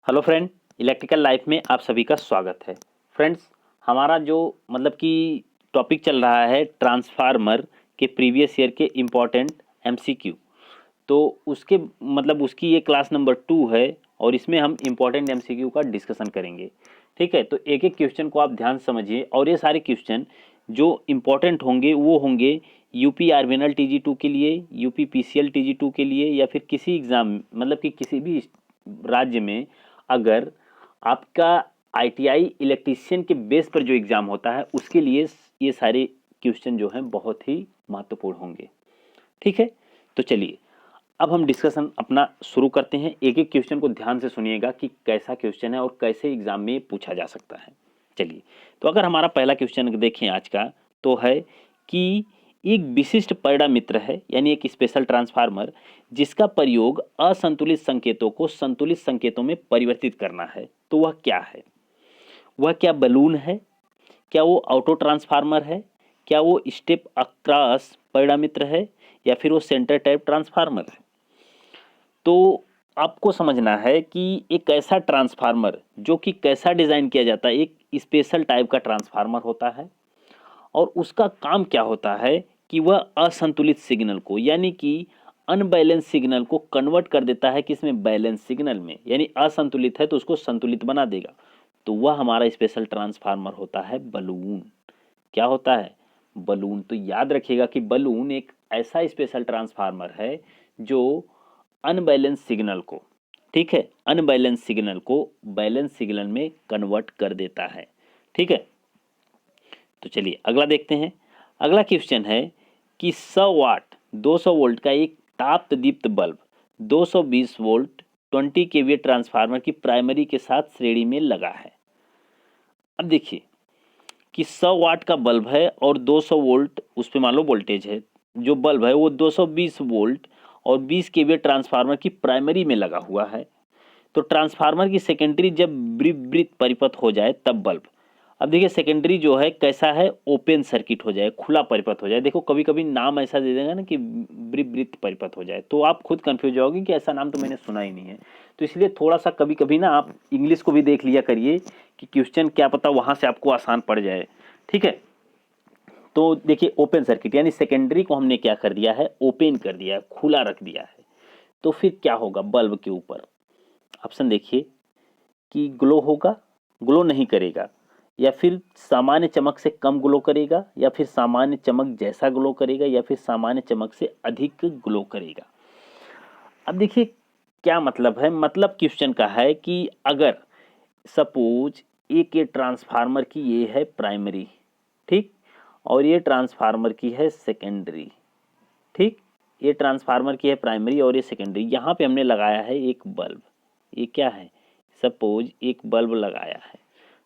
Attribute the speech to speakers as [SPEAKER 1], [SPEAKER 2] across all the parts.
[SPEAKER 1] Hello friend, electrical life में आप सभी का स्वागत है। फ्रेंड्स, हमारा जो कि टॉपिक चल रहा है ट्रांसफार्मर के प्रीवियस ईयर के इम्पोर्टेंट एमसीक्यू। तो उसके उसकी ये क्लास नंबर 2 है और इसमें हम इम्पोर्टेंट एमसीक्यू का डिस्कशन करेंगे। ठीक है, तो एक एक क्वेश्चन को आप ध्यान से समझिए और ये सारे क्वेश्चन जो इम्पोर्टेंट होंगे वो होंगे यूपी आरबीएनएल टीजी 2 के लिए, यूपी पीसीएल टीजी 2 के लिए, या फिर किसी एग्ज़ाम कि किसी भी राज्य में अगर आपका आईटीआई इलेक्ट्रीशियन के बेस पर जो एग्ज़ाम होता है उसके लिए ये सारे क्वेश्चन जो हैं बहुत ही महत्वपूर्ण होंगे। ठीक है, तो चलिए अब हम डिस्कशन अपना शुरू करते हैं। एक एक क्वेश्चन को ध्यान से सुनिएगा कि कैसा क्वेश्चन है और कैसे एग्जाम में पूछा जा सकता है। चलिए, तो अगर हमारा पहला क्वेश्चन देखें आज का, तो है कि एक विशिष्ट परिणामित्र है यानी एक स्पेशल ट्रांसफार्मर जिसका प्रयोग असंतुलित संकेतों को संतुलित संकेतों में परिवर्तित करना है, तो वह क्या है? वह क्या बलून है? क्या वो ऑटो ट्रांसफार्मर है? क्या वो स्टेप अक्रॉस परिणामित्र है? या फिर वो सेंटर टाइप ट्रांसफार्मर है? तो आपको समझना है कि एक ऐसा ट्रांसफार्मर जो कि कैसा डिज़ाइन किया जाता है, एक स्पेशल टाइप का ट्रांसफार्मर होता है और उसका काम क्या होता है कि वह असंतुलित सिग्नल को यानी कि अनबैलेंस सिग्नल को कन्वर्ट कर देता है किसमें? बैलेंस सिग्नल में। यानी असंतुलित है तो उसको संतुलित बना देगा। तो वह हमारा स्पेशल ट्रांसफार्मर होता है बलून। क्या होता है? बलून। तो याद रखिएगा कि बलून एक ऐसा स्पेशल ट्रांसफार्मर है जो अनबैलेंस सिग्नल को, ठीक है, अनबैलेंस सिग्नल को बैलेंस सिग्नल में कन्वर्ट कर देता है। ठीक है, तो चलिए अगला देखते हैं। अगला क्वेश्चन है कि 100 वाट 200 वोल्ट का एक ताप दीप्त बल्ब 220 वोल्ट 20 केवीए ट्रांसफार्मर की प्राइमरी के साथ श्रेणी में लगा है। अब देखिए कि 100 वाट का बल्ब है और 200 वोल्ट उस पे मान लो वोल्टेज है, जो बल्ब है वो 220 वोल्ट और 20 केवीए ट्रांसफार्मर की प्राइमरी में लगा हुआ है। तो ट्रांसफार्मर की सेकेंडरी जब विपरीत परिपथ हो जाए तब बल्ब, अब देखिए सेकेंडरी जो है कैसा है? ओपन सर्किट हो जाए, खुला परिपथ हो जाए। देखो कभी कभी नाम ऐसा दे देगा ना कि विपरीत परिपथ हो जाए, तो आप खुद कंफ्यूज होगी कि ऐसा नाम तो मैंने सुना ही नहीं है। तो इसलिए थोड़ा सा कभी कभी ना आप इंग्लिश को भी देख लिया करिए कि क्वेश्चन क्या पता वहां से आपको आसान पड़ जाए। ठीक है, तो देखिए ओपन सर्किट यानी सेकेंडरी को हमने क्या कर दिया है? ओपन कर दिया है, खुला रख दिया है। तो फिर क्या होगा बल्ब के ऊपर? ऑप्शन देखिए कि ग्लो होगा, ग्लो नहीं करेगा, या फिर सामान्य चमक से कम ग्लो करेगा, या फिर सामान्य चमक जैसा ग्लो करेगा, या फिर सामान्य चमक से अधिक ग्लो करेगा। अब देखिए क्या मतलब है? मतलब क्वेश्चन का है कि अगर सपोज एक ये ट्रांसफार्मर की ये है प्राइमरी, ठीक, और ये ट्रांसफार्मर की है सेकेंडरी, ठीक, ये ट्रांसफार्मर की है प्राइमरी और ये सेकेंडरी। यहाँ पे हमने लगाया है एक बल्ब, ये क्या है? सपोज एक बल्ब लगाया है।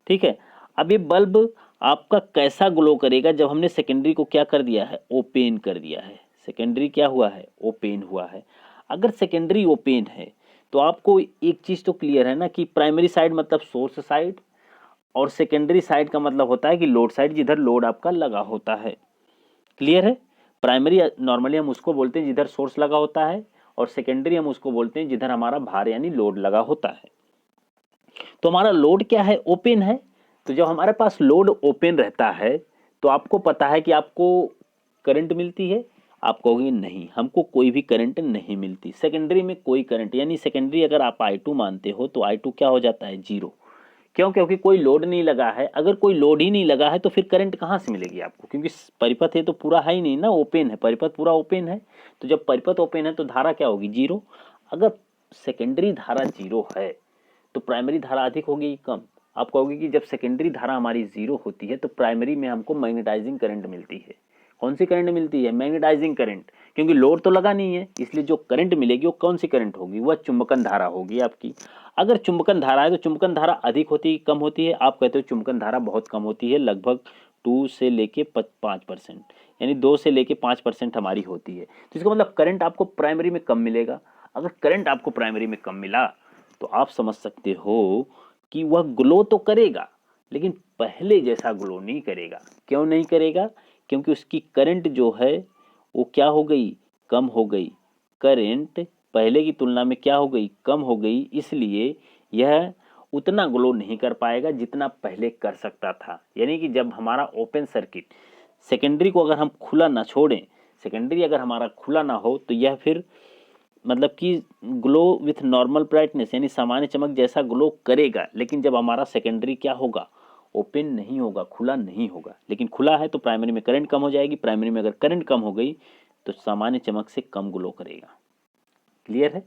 [SPEAKER 1] ठीक है, अब ये बल्ब आपका कैसा ग्लो करेगा? जब हमने सेकेंडरी को क्या कर दिया है? ओपन कर दिया है। सेकेंडरी क्या हुआ है? ओपन हुआ है। अगर सेकेंडरी ओपन है तो आपको एक चीज तो क्लियर है ना कि प्राइमरी साइड मतलब सोर्स साइड और सेकेंडरी साइड का मतलब होता है कि लोड साइड, जिधर लोड आपका लगा होता है। क्लियर है? प्राइमरी नॉर्मली हम उसको बोलते हैं जिधर सोर्स लगा होता है, और सेकेंडरी हम उसको बोलते हैं जिधर हमारा भार यानी लोड लगा होता है। तो हमारा लोड क्या है? ओपन है। तो जब हमारे पास लोड ओपन रहता है तो आपको पता है कि आपको करंट मिलती है। आप कहोगे नहीं, हमको कोई भी करंट नहीं मिलती। सेकेंडरी में कोई करंट, यानी सेकेंडरी अगर आप I2 मानते हो तो I2 क्या हो जाता है? जीरो। क्यों? क्योंकि कोई लोड नहीं लगा है। अगर कोई लोड ही नहीं लगा है तो फिर करंट कहाँ से मिलेगी आपको? क्योंकि परिपथ है तो पूरा है ही नहीं ना, ओपन है, परिपथ पूरा ओपन है। तो जब परिपथ ओपन है तो धारा क्या होगी? जीरो। अगर सेकेंडरी धारा जीरो है तो प्राइमरी धारा अधिक होगी कम? आप कहोगे कि जब सेकेंडरी धारा हमारी जीरो होती है तो प्राइमरी में हमको मैग्नेटाइजिंग करंट मिलती है। कौन सी करंट मिलती है? Magnetising current. क्योंकि लोड तो लगा नहीं है, इसलिए जो करंट मिलेगी वो कौन सी करंट होगी? वह चुंबकन धारा होगी आपकी। अगर चुंबकन धारा है तो चुंबकन धारा अधिक होती है कम होती है? आप कहते हो चुंबकन धारा बहुत कम होती है, लगभग 2 से लेके 5%, यानी 2 से लेके 5% हमारी होती है। तो इसका मतलब करंट आपको प्राइमरी में कम मिलेगा। अगर करंट आपको प्राइमरी में कम मिला तो आप समझ सकते हो कि वह ग्लो तो करेगा लेकिन पहले जैसा ग्लो नहीं करेगा। क्यों नहीं करेगा? क्योंकि उसकी करंट जो है वो क्या हो गई? कम हो गई। करंट पहले की तुलना में क्या हो गई? कम हो गई। इसलिए यह उतना ग्लो नहीं कर पाएगा जितना पहले कर सकता था। यानी कि जब हमारा ओपन सर्किट सेकेंडरी को अगर हम खुला ना छोड़ें, सेकेंडरी अगर हमारा खुला ना हो, तो यह फिर मतलब कि ग्लो विथ नॉर्मल ब्राइटनेस यानी सामान्य चमक जैसा ग्लो करेगा। लेकिन जब हमारा सेकेंडरी क्या होगा, ओपन नहीं होगा, खुला नहीं होगा। लेकिन खुला है तो प्राइमरी में करंट कम हो जाएगी, प्राइमरी में अगर करंट कम हो गई तो सामान्य चमक से कम ग्लो करेगा। क्लियर है?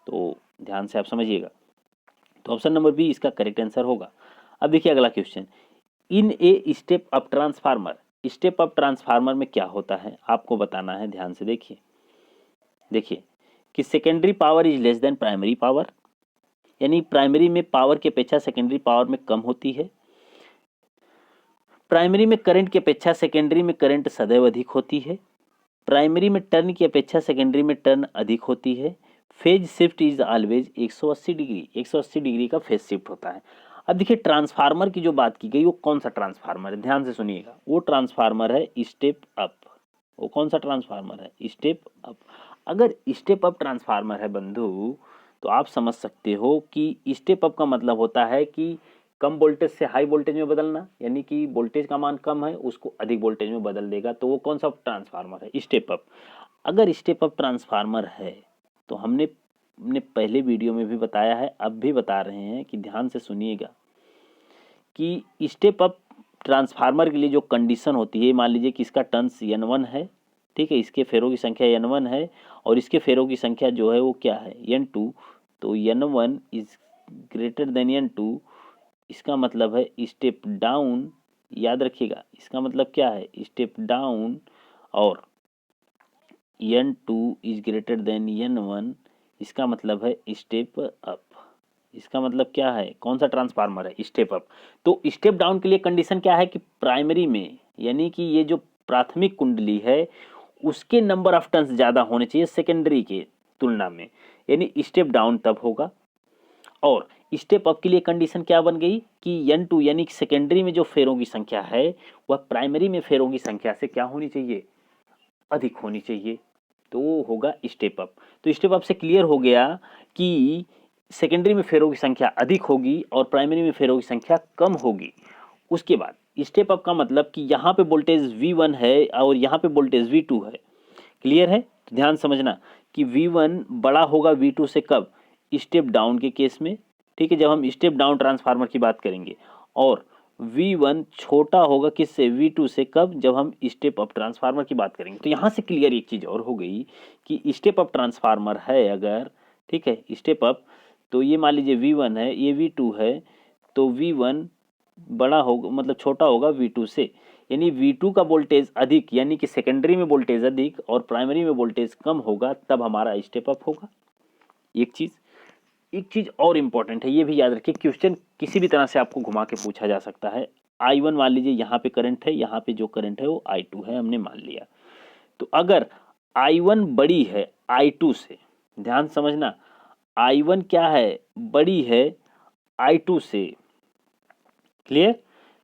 [SPEAKER 1] तो ध्यान से आप समझिएगा। तो ऑप्शन नंबर बी इसका करेक्ट आंसर होगा। अब देखिए अगला question, in a step up transformer, step up transformer में क्या होता है आपको बताना है। ध्यान से देखिए, देखिए कि secondary power is less than primary power, यानी प्राइमरी में पावर की अपेक्षा सेकेंडरी पावर में कम होती है। प्राइमरी में करंट की अपेक्षा सेकेंडरी में करंट सदैव अधिक होती है। प्राइमरी में टर्न की अपेक्षा सेकेंडरी में टर्न अधिक होती है। Phase shift is always 180 degree, 180 degree का फेज शिफ्ट होता है। अब देखिए ट्रांसफार्मर की जो बात की गई वो कौन सा ट्रांसफार्मर है, ध्यान से सुनिएगा। वो ट्रांसफार्मर है स्टेप अप। वो कौन सा ट्रांसफार्मर है, स्टेप अप। अगर स्टेप अप ट्रांसफार्मर है बंधु, तो आप समझ सकते हो कि स्टेप अप का मतलब होता है कि कम वोल्टेज से हाई वोल्टेज में बदलना, यानी कि वोल्टेज का मान कम है उसको अधिक वोल्टेज में बदल देगा। तो वो कौन सा ट्रांसफार्मर है, स्टेप अप। अगर स्टेप अप ट्रांसफार्मर है तो हमने पहले वीडियो में भी बताया है, अब भी बता रहे हैं कि ध्यान से सुनिएगा कि स्टेप अप ट्रांसफार्मर के लिए जो कंडीशन होती है, मान लीजिए कि इसका टर्न्स N1 है, ठीक है, इसके फेरों की संख्या N1 है और इसके फेरों की संख्या जो है वो क्या है, N2। तो N1 is greater than N2, इसका मतलब है स्टेप डाउन। याद रखिएगा इसका मतलब क्या है, स्टेप डाउन। और N2 is greater than N1, इसका मतलब है स्टेप अप। इसका मतलब क्या है, कौन सा ट्रांसफार्मर है, स्टेप अप। तो स्टेप डाउन के लिए कंडीशन क्या है कि प्राइमरी में, यानी कि ये जो प्राथमिक कुंडली है उसके नंबर ऑफ टर्न्स ज्यादा होने चाहिए सेकेंडरी के तुलना में, यानी स्टेप डाउन तब होगा। और स्टेप अप के लिए कंडीशन क्या बन गई कि N2 यानी कि सेकेंडरी में जो फेरों की संख्या है वह प्राइमरी में फेरों की संख्या से क्या होनी चाहिए, अधिक होनी चाहिए। तो वो होगा स्टेप अप। तो स्टेप अप से क्लियर हो गया कि सेकेंडरी में फेरों की संख्या अधिक होगी और प्राइमरी में फेरों की संख्या कम होगी। उसके बाद स्टेप अप का मतलब कि यहाँ पे वोल्टेज V1 है और यहाँ पे वोल्टेज V2 है। क्लियर है? तो ध्यान समझना कि V1 बड़ा होगा V2 से कब, स्टेप डाउन के केस में, ठीक है, जब हम स्टेप डाउन ट्रांसफार्मर की बात करेंगे। और V1 छोटा होगा किससे, V2 से कब, जब हम स्टेप अप ट्रांसफार्मर की बात करेंगे। तो यहाँ से क्लियर एक चीज़ और हो गई कि स्टेप अप ट्रांसफार्मर है अगर, ठीक है, स्टेप अप, तो ये मान लीजिए V1 है, ये V2 है, तो V1 बड़ा होगा मतलब छोटा होगा V2 से, यानी V2 का वोल्टेज अधिक, यानी कि सेकेंडरी में वोल्टेज अधिक और प्राइमरी में वोल्टेज कम होगा, तब हमारा स्टेप अप होगा। एक चीज और इंपॉर्टेंट है, ये भी याद रखिए, क्वेश्चन किसी भी तरह से आपको घुमा के पूछा जा सकता है। I1 मान लीजिए यहाँ पे करंट है, यहाँ पे जो करंट है वो I2 है, हमने मान लिया। तो अगर I1 बड़ी है I2 से, ध्यान समझना, I1 क्या है, बड़ी है I2 से। क्लियर?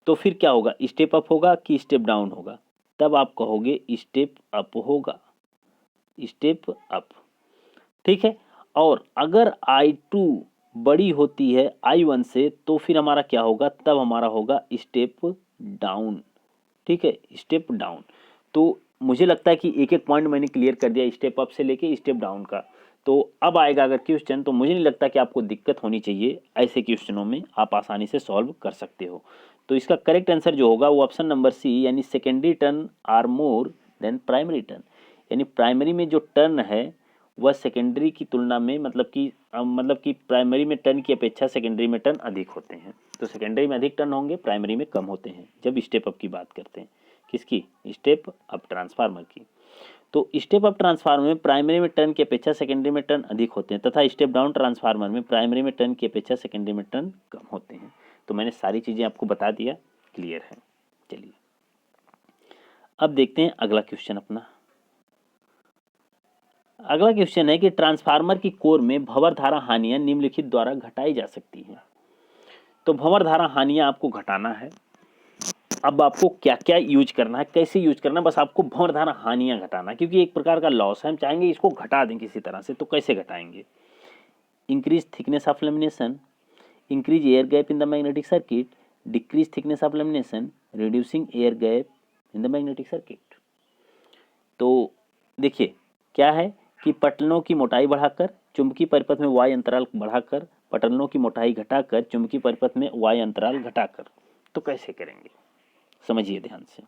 [SPEAKER 1] तो फिर क्या होगा, स्टेप अप होगा कि स्टेप डाउन होगा, तब आप कहोगे स्टेप अप होगा, स्टेप अप, ठीक है। और अगर I2 बड़ी होती है I1 से तो फिर हमारा क्या होगा, तब हमारा होगा स्टेप डाउन, ठीक है, स्टेप डाउन। तो मुझे लगता है कि एक एक पॉइंट मैंने क्लियर कर दिया स्टेप अप से लेके स्टेप डाउन का। तो अब आएगा अगर क्वेश्चन, तो मुझे नहीं लगता कि आपको दिक्कत होनी चाहिए, ऐसे क्वेश्चनों में आप आसानी से सॉल्व कर सकते हो। तो इसका करेक्ट आंसर जो होगा वो ऑप्शन नंबर सी, यानी secondary turn are more than primary turn, यानी प्राइमरी में जो टर्न है वह सेकेंडरी की तुलना में मतलब कि प्राइमरी में टर्न की अपेक्षा सेकेंडरी में टर्न अधिक होते हैं। तो सेकेंडरी में अधिक टर्न होंगे, प्राइमरी में कम होते हैं जब स्टेप अप की बात करते हैं। किसकी, स्टेप अप ट्रांसफार्मर की। तो स्टेप अप ट्रांसफार्मर में प्राइमरी में टर्न की अपेक्षा सेकेंडरी में टर्न अधिक होते हैं, तथा स्टेप डाउन ट्रांसफार्मर में प्राइमरी में टर्न की अपेक्षा सेकेंडरी में टर्न कम होते हैं। तो मैंने सारी चीज़ें आपको बता दिया, क्लियर है। चलिए अब देखते हैं अगला क्वेश्चन अपना। अगला क्वेश्चन है कि ट्रांसफार्मर की कोर में भंवर धारा हानियां निम्नलिखित द्वारा घटाई जा सकती हैं। तो भंवर धारा हानियां आपको घटाना है। अब आपको क्या क्या यूज करना है, कैसे यूज करना है, बस आपको भंवर धारा हानियां घटाना है, क्योंकि एक प्रकार का लॉस है, हम चाहेंगे इसको घटा दें किसी तरह से। तो कैसे घटाएंगे, increase thickness of lamination, increase air gap in the magnetic circuit, decrease thickness of lamination, reducing air gap in the magnetic circuit. तो देखिए क्या है कि पटलों की मोटाई बढ़ाकर चुंबकीय परिपथ में वाई अंतराल बढ़ाकर, पटलों की मोटाई घटाकर चुंबकीय परिपथ में वाई अंतराल घटाकर। तो कैसे करेंगे समझिए ध्यान से।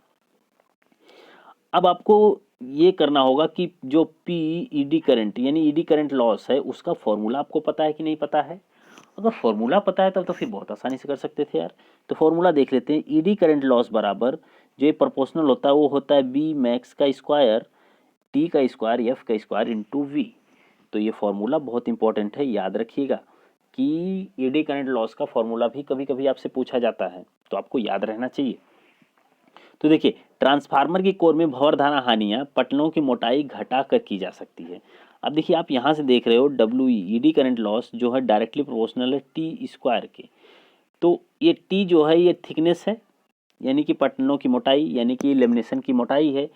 [SPEAKER 1] अब आपको ये करना होगा कि जो पी ईडी करंट यानी ईडी करंट लॉस है उसका फॉर्मूला आपको पता है कि नहीं पता है। अगर फॉर्मूला पता है तब तो फिर बहुत आसानी से कर सकते थे यार। तो फॉर्मूला देख लेते हैं। ईडी करंट लॉस बराबर जो ये प्रोपोर्शनल होता है वो होता है बी मैक्स का स्क्वायर टी का स्क्वायर एफ का स्क्वायर इंटू वी। तो ये फॉर्मूला बहुत इंपॉर्टेंट है, याद रखिएगा कि ईडी करंट लॉस का फॉर्मूला भी कभी कभी आपसे पूछा जाता है, तो आपको याद रहना चाहिए। तो देखिए ट्रांसफार्मर की कोर में भंवर धारा हानियां पटलों की मोटाई घटाकर की जा सकती है। अब देखिए आप यहाँ से देख रहे हो डब्ल्यू ईडी करंट लॉस जो है डायरेक्टली प्रोपोर्शनल है टी स्क्वायर के। तो ये टी जो है ये थिकनेस है यानी कि पटलों की मोटाई यानी कि लेमिनेशन की मोटाई है।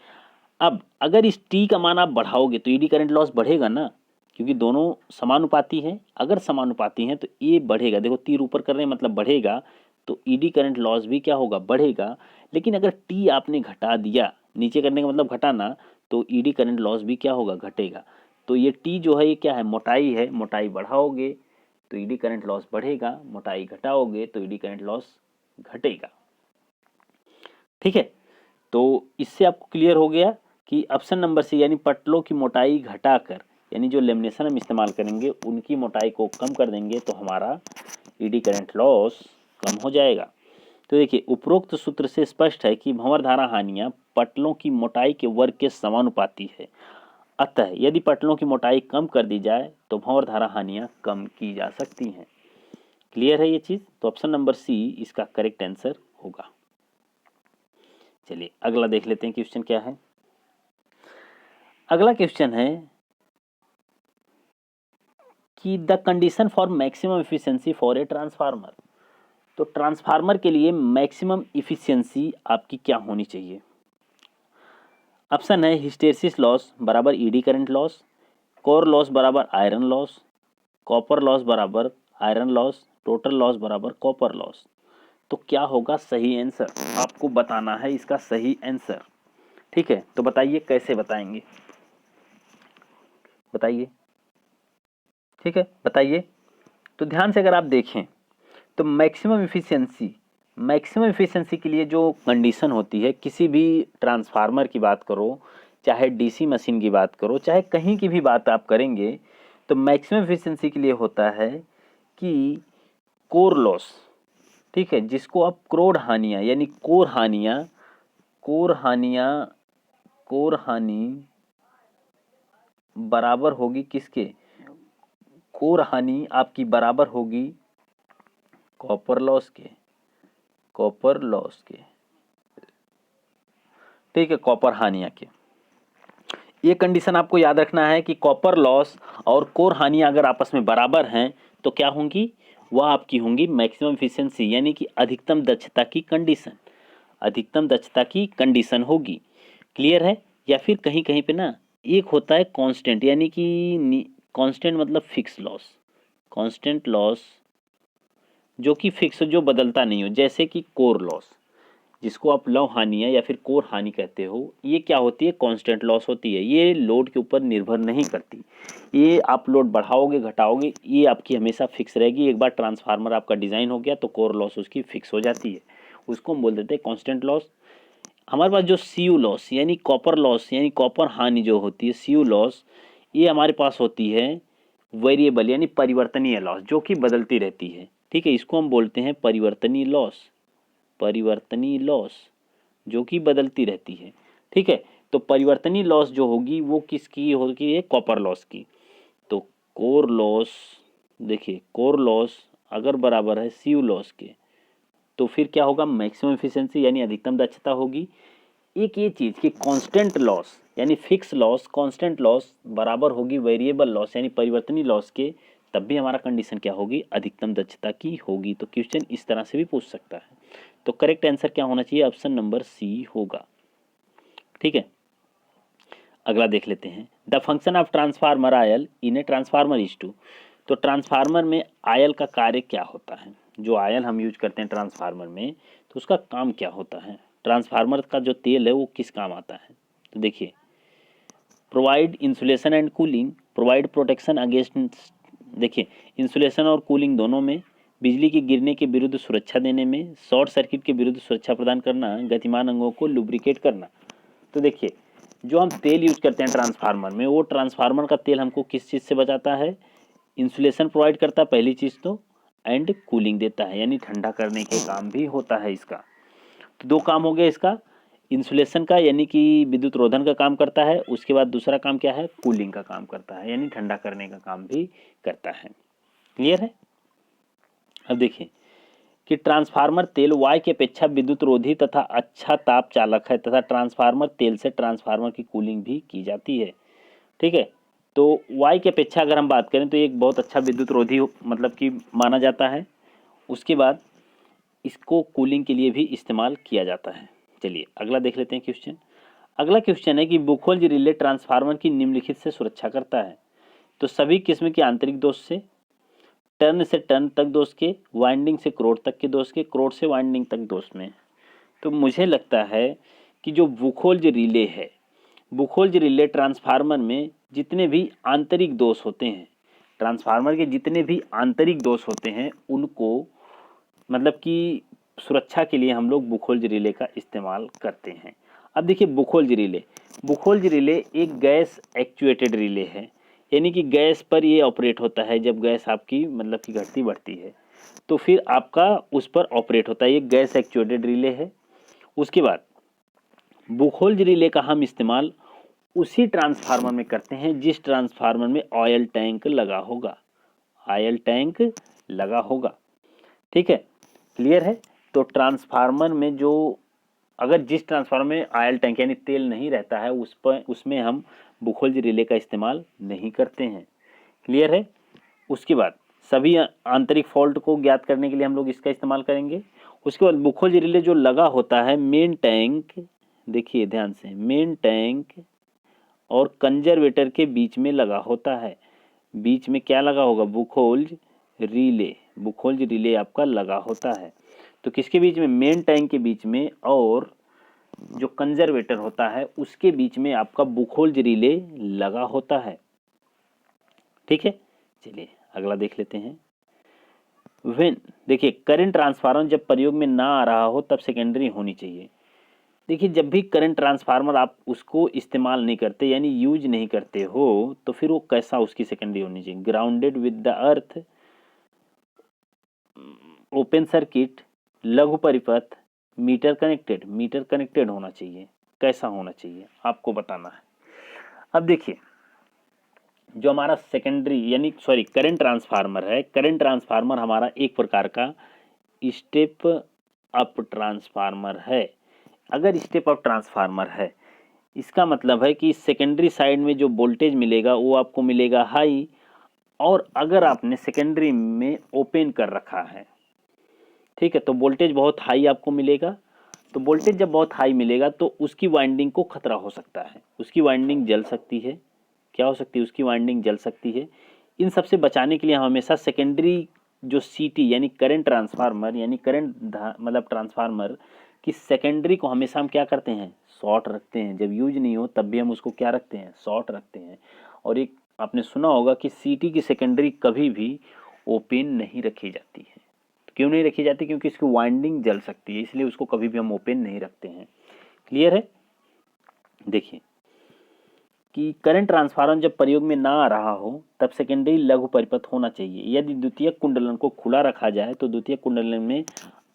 [SPEAKER 1] अब अगर इस टी का मान आप बढ़ाओगे तो ईडी करंट लॉस बढ़ेगा ना, क्योंकि दोनों समानुपाती हैं। अगर समानुपाती हैं तो ये बढ़ेगा, देखो तीर ऊपर कर रहे हैं मतलब बढ़ेगा, तो ईडी करंट लॉस भी क्या होगा बढ़ेगा। लेकिन अगर टी आपने घटा दिया, नीचे करने का मतलब घटाना, तो ईडी करंट लॉस भी क्या होगा घटेगा। तो ये टी जो है ये क्या है मोटाई है, मोटाई बढ़ाओगे तो ईडी करंट लॉस बढ़ेगा, मोटाई घटाओगे तो ईडी करंट लॉस घटेगा। ठीक है, तो इससे आपको क्लियर हो गया कि ऑप्शन नंबर सी यानी पटलों की मोटाई घटाकर यानी जो लेमिनेशन हम इस्तेमाल करेंगे उनकी मोटाई को कम कर देंगे तो हमारा ईडी करंट लॉस कम हो जाएगा। तो देखिए उपरोक्त सूत्र से स्पष्ट है कि भंवर धारा हानियां पटलों की मोटाई के वर्ग के समानुपाती है। अतः यदि पटलों की मोटाई कम कर दी जाए तो भंवर धारा हानियां कम की जा सकती हैं। क्लियर है ये चीज। तो ऑप्शन नंबर सी इसका करेक्ट आंसर होगा। चलिए अगला देख लेते हैं क्वेश्चन क्या है। अगला क्वेश्चन है कि the condition for maximum efficiency for a transformer. तो ट्रांसफार्मर के लिए मैक्सिमम इफिशियंसी आपकी क्या होनी चाहिए। ऑप्शन है हिस्टेरिसिस लॉस बराबर eddy current loss, core loss बराबर आयरन लॉस, कॉपर लॉस बराबर आयरन लॉस, टोटल लॉस बराबर कॉपर लॉस। तो क्या होगा सही आंसर, आपको बताना है इसका सही आंसर। ठीक है, तो बताइए कैसे बताएंगे, बताइए। ठीक है बताइए। तो ध्यान से अगर आप देखें तो मैक्सिमम इफिशियंसी के लिए जो कंडीशन होती है, किसी भी ट्रांसफार्मर की बात करो, चाहे डीसी मशीन की बात करो, चाहे कहीं की भी बात आप करेंगे, तो मैक्सिमम इफिशियंसी के लिए होता है कि कोर लॉस, ठीक है, जिसको आप क्रोड हानियां यानी कोर हानि बराबर होगी किसके, कोर हानि आपकी बराबर होगी कॉपर लॉस के, ठीक है, कॉपर हानिया के। ये कंडीशन आपको याद रखना है कि कॉपर लॉस और कोर हानियां अगर आपस में बराबर हैं तो क्या होंगी, वह आपकी होंगी मैक्सिमम इफिशियंसी यानी कि अधिकतम दक्षता की कंडीशन होगी। क्लियर है। या फिर कहीं कहीं पे ना एक होता है कांस्टेंट यानी कि कांस्टेंट मतलब फिक्स लॉस, जो कि फिक्स जो बदलता नहीं हो, जैसे कि कोर लॉस जिसको आप लव हानि है या फिर कोर हानि कहते हो, ये क्या होती है कांस्टेंट लॉस होती है। ये लोड के ऊपर निर्भर नहीं करती, ये आप लोड बढ़ाओगे घटाओगे ये आपकी हमेशा फिक्स रहेगी। एक बार ट्रांसफार्मर आपका डिज़ाइन हो गया तो कोर लॉस उसकी फिक्स हो जाती है, उसको हम बोल देते हैं कांस्टेंट लॉस। हमारे पास जो सीयू लॉस यानी कॉपर लॉस यानी कॉपर हानि जो होती है सीयू लॉस, ये हमारे पास होती है वेरिएबल यानी परिवर्तनीय लॉस जो कि बदलती रहती है। ठीक है, इसको हम बोलते हैं परिवर्तनीय लॉस जो कि बदलती रहती है। ठीक है, तो परिवर्तनीय लॉस जो होगी वो किसकी होगी, है कॉपर लॉस की। तो कोर लॉस, देखिए कोर लॉस अगर बराबर है सीयू लॉस के तो फिर क्या होगा मैक्सिमम एफिशिएंसी यानी अधिकतम दक्षता होगी। एक ये चीज कि कांस्टेंट लॉस यानी फिक्स लॉस, कांस्टेंट लॉस बराबर होगी वेरिएबल लॉस यानी परिवर्तनीय लॉस के, तब भी हमारा कंडीशन क्या होगी अधिकतम दक्षता की होगी। तो क्वेश्चन इस तरह से भी पूछ सकता है। तो करेक्ट आंसर क्या होना चाहिए, ऑप्शन नंबर सी होगा। ठीक है, अगला देख लेते हैं। The function of transformer oil in a transformer is to. तो ट्रांसफार्मर में आयल का कार्य क्या होता है? जो आयल हम यूज करते हैं ट्रांसफार्मर में, तो उसका काम क्या होता है? ट्रांसफार्मर का जो तेल है वो किस काम आता है? तो देखिए, provide insulation and cooling, provide protection against, देखिए इंसुलेशन और कूलिंग दोनों में, बिजली के गिरने के विरुद्ध सुरक्षा देने में, शॉर्ट सर्किट के विरुद्ध सुरक्षा प्रदान करना, गतिमान अंगों को लुब्रिकेट करना। तो देखिए, जो हम तेल यूज करते हैं ट्रांसफार्मर में, वो ट्रांसफार्मर का तेल हमको किस चीज़ से बचाता है? इंसुलेशन प्रोवाइड करता है पहली चीज़ तो, एंड कूलिंग देता है, यानी ठंडा करने के काम भी होता है इसका। तो दो काम हो गया इसका, इंसुलेशन का यानी कि विद्युत रोधन का काम करता है, उसके बाद दूसरा काम क्या है? कूलिंग का काम करता है, यानी ठंडा करने का काम भी करता है। क्लियर है? अब देखिए कि ट्रांसफार्मर तेल वायु की अपेक्षा विद्युत रोधी तथा अच्छा ताप चालक है, तथा ट्रांसफार्मर तेल से ट्रांसफार्मर की कूलिंग भी की जाती है। ठीक है, तो वायु की अपेक्षा अगर हम बात करें तो एक बहुत अच्छा विद्युत रोधी मतलब कि माना जाता है। उसके बाद इसको कूलिंग के लिए भी इस्तेमाल किया जाता है। चलिए अगला देख लेते हैं क्वेश्चन। अगला क्वेश्चन है कि बुखोल्ज रिले ट्रांसफार्मर की निम्नलिखित से सुरक्षा करता है? तो सभी किस्म के आंतरिक दोष से, टर्न से टर्न तक दोष के, वाइंडिंग से क्रोड तक के दोष के, क्रोड से वाइंडिंग तक दोष में। तो मुझे लगता है कि जो बुखोल्ज रिले है, बुखोल्ज रिले ट्रांसफार्मर में जितने भी आंतरिक दोष होते हैं, ट्रांसफार्मर के जितने भी आंतरिक दोष होते हैं, उनको मतलब कि सुरक्षा के लिए हम लोग बुखोल्ज रिले का इस्तेमाल करते हैं। अब देखिए बुखोल्ज रिले एक गैस एक्चुएटेड रिले है, यानी कि गैस पर ये ऑपरेट होता है। जब गैस आपकी मतलब कि घटती बढ़ती है तो फिर आपका उस पर ऑपरेट होता है, ये गैस एक्चुएटेड रिले है। उसके बाद बुखोल्ज रिले का हम इस्तेमाल उसी ट्रांसफार्मर में करते हैं जिस ट्रांसफार्मर में ऑयल टैंक लगा होगा, ऑयल टैंक लगा होगा। ठीक है, क्लियर है? तो ट्रांसफार्मर में जो, अगर जिस ट्रांसफार्मर में ऑयल टैंक यानी तेल नहीं रहता है उस पर, उसमें हम बुखोल्ज रिले का इस्तेमाल नहीं करते हैं। क्लियर है? उसके बाद सभी आंतरिक फॉल्ट को ज्ञात करने के लिए हम लोग इसका इस्तेमाल करेंगे। उसके बाद बुखोल्ज रिले जो लगा होता है मेन टैंक, देखिए ध्यान से, मेन टैंक और कंजर्वेटर के बीच में लगा होता है। बीच में क्या लगा होगा? बुखोल्ज रिले, बुखोल्ज रिले आपका लगा होता है। तो किसके बीच में? मेन टैंक के बीच में और जो कंजर्वेटर होता है उसके बीच में आपका बुखोल्ज रिले लगा होता है। ठीक है, चलिए अगला देख लेते हैं। व्हेन, देखिए करंट ट्रांसफार्मर जब प्रयोग में ना आ रहा हो तब सेकेंडरी होनी चाहिए। देखिए जब भी करंट ट्रांसफार्मर आप उसको इस्तेमाल नहीं करते यानी यूज नहीं करते हो, तो फिर वो कैसा उसकी सेकेंडरी होनी चाहिए? Grounded with the earth, open circuit, लघु परिपथ, मीटर कनेक्टेड, मीटर कनेक्टेड होना चाहिए। कैसा होना चाहिए आपको बताना है। अब देखिए जो हमारा सेकेंडरी यानी सॉरी करंट ट्रांसफार्मर है, करंट ट्रांसफार्मर हमारा एक प्रकार का स्टेप अप ट्रांसफार्मर है। अगर स्टेप अप ट्रांसफार्मर है, इसका मतलब है कि सेकेंडरी साइड में जो वोल्टेज मिलेगा वो आपको मिलेगा हाई, और अगर आपने सेकेंडरी में ओपन कर रखा है, ठीक है, तो वोल्टेज बहुत हाई आपको मिलेगा। तो वोल्टेज जब बहुत हाई मिलेगा तो उसकी वाइंडिंग को खतरा हो सकता है, उसकी वाइंडिंग जल सकती है। क्या हो सकती है? उसकी वाइंडिंग जल सकती है। इन सब से बचाने के लिए हम हमेशा सेकेंडरी जो सीटी यानी करंट ट्रांसफार्मर यानी करंट मतलब ट्रांसफार्मर की सेकेंडरी को हमेशा हम क्या करते हैं? शॉर्ट रखते हैं। जब यूज नहीं हो तब भी हम उसको क्या रखते हैं? शॉर्ट रखते हैं। और एक आपने सुना होगा कि सीटी की सेकेंडरी कभी भी ओपन नहीं रखी जाती है। क्यों नहीं रखी जाती? क्योंकि इसकी वाइंडिंग जल सकती है, इसलिए उसको कभी भी हम ओपन नहीं रखते हैं। क्लियर है? देखिए कि करंट ट्रांसफार्मर जब प्रयोग में ना आ रहा हो तब सेकेंडरी लघु परिपथ होना चाहिए। यदि द्वितीयक कुंडलन को खुला रखा जाए तो द्वितीयक कुंडलन में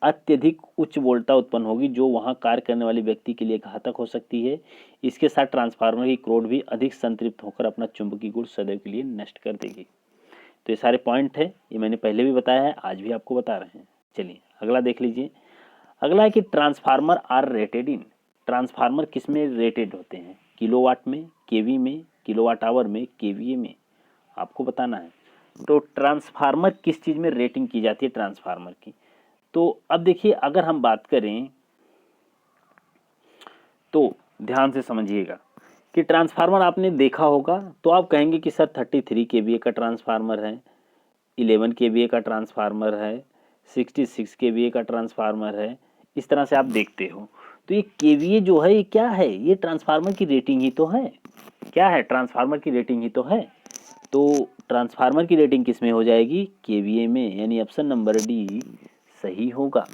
[SPEAKER 1] अत्यधिक उच्च वोल्टता उत्पन्न होगी जो वहां कार्य करने वाले व्यक्ति के लिए घातक हो सकती है। इसके साथ ट्रांसफार्मर की क्रोड भी अधिक संतृप्त होकर अपना चुंबकीय गुण सदैव के लिए नष्ट कर देगी। तो ये सारे पॉइंट है, ये मैंने पहले भी बताया है, आज भी आपको बता रहे हैं। चलिए अगला देख लीजिए। अगला है कि transformer are rated in, transformer किस में रेटेड होते हैं? किलोवाट में, केवी में, किलोवाट आवर में, केवीए में, आपको बताना है। तो ट्रांसफार्मर किस चीज़ में रेटिंग की जाती है ट्रांसफार्मर की? तो अब देखिए अगर हम बात करें तो ध्यान से समझिएगा कि ट्रांसफार्मर आपने देखा होगा तो आप कहेंगे कि सर 33 केवीए का ट्रांसफार्मर है, 11 kVA का ट्रांसफार्मर है, 66 kVA का ट्रांसफार्मर है, इस तरह से आप देखते हो। तो ये kVA जो है ये क्या है, ये ट्रांसफार्मर की रेटिंग ही तो है। क्या है, ट्रांसफार्मर की रेटिंग ही तो है। तो ट्रांसफार्मर की रेटिंग किस में हो जाएगी, kVA में, यानी ऑप्शन नंबर डी सही होगा।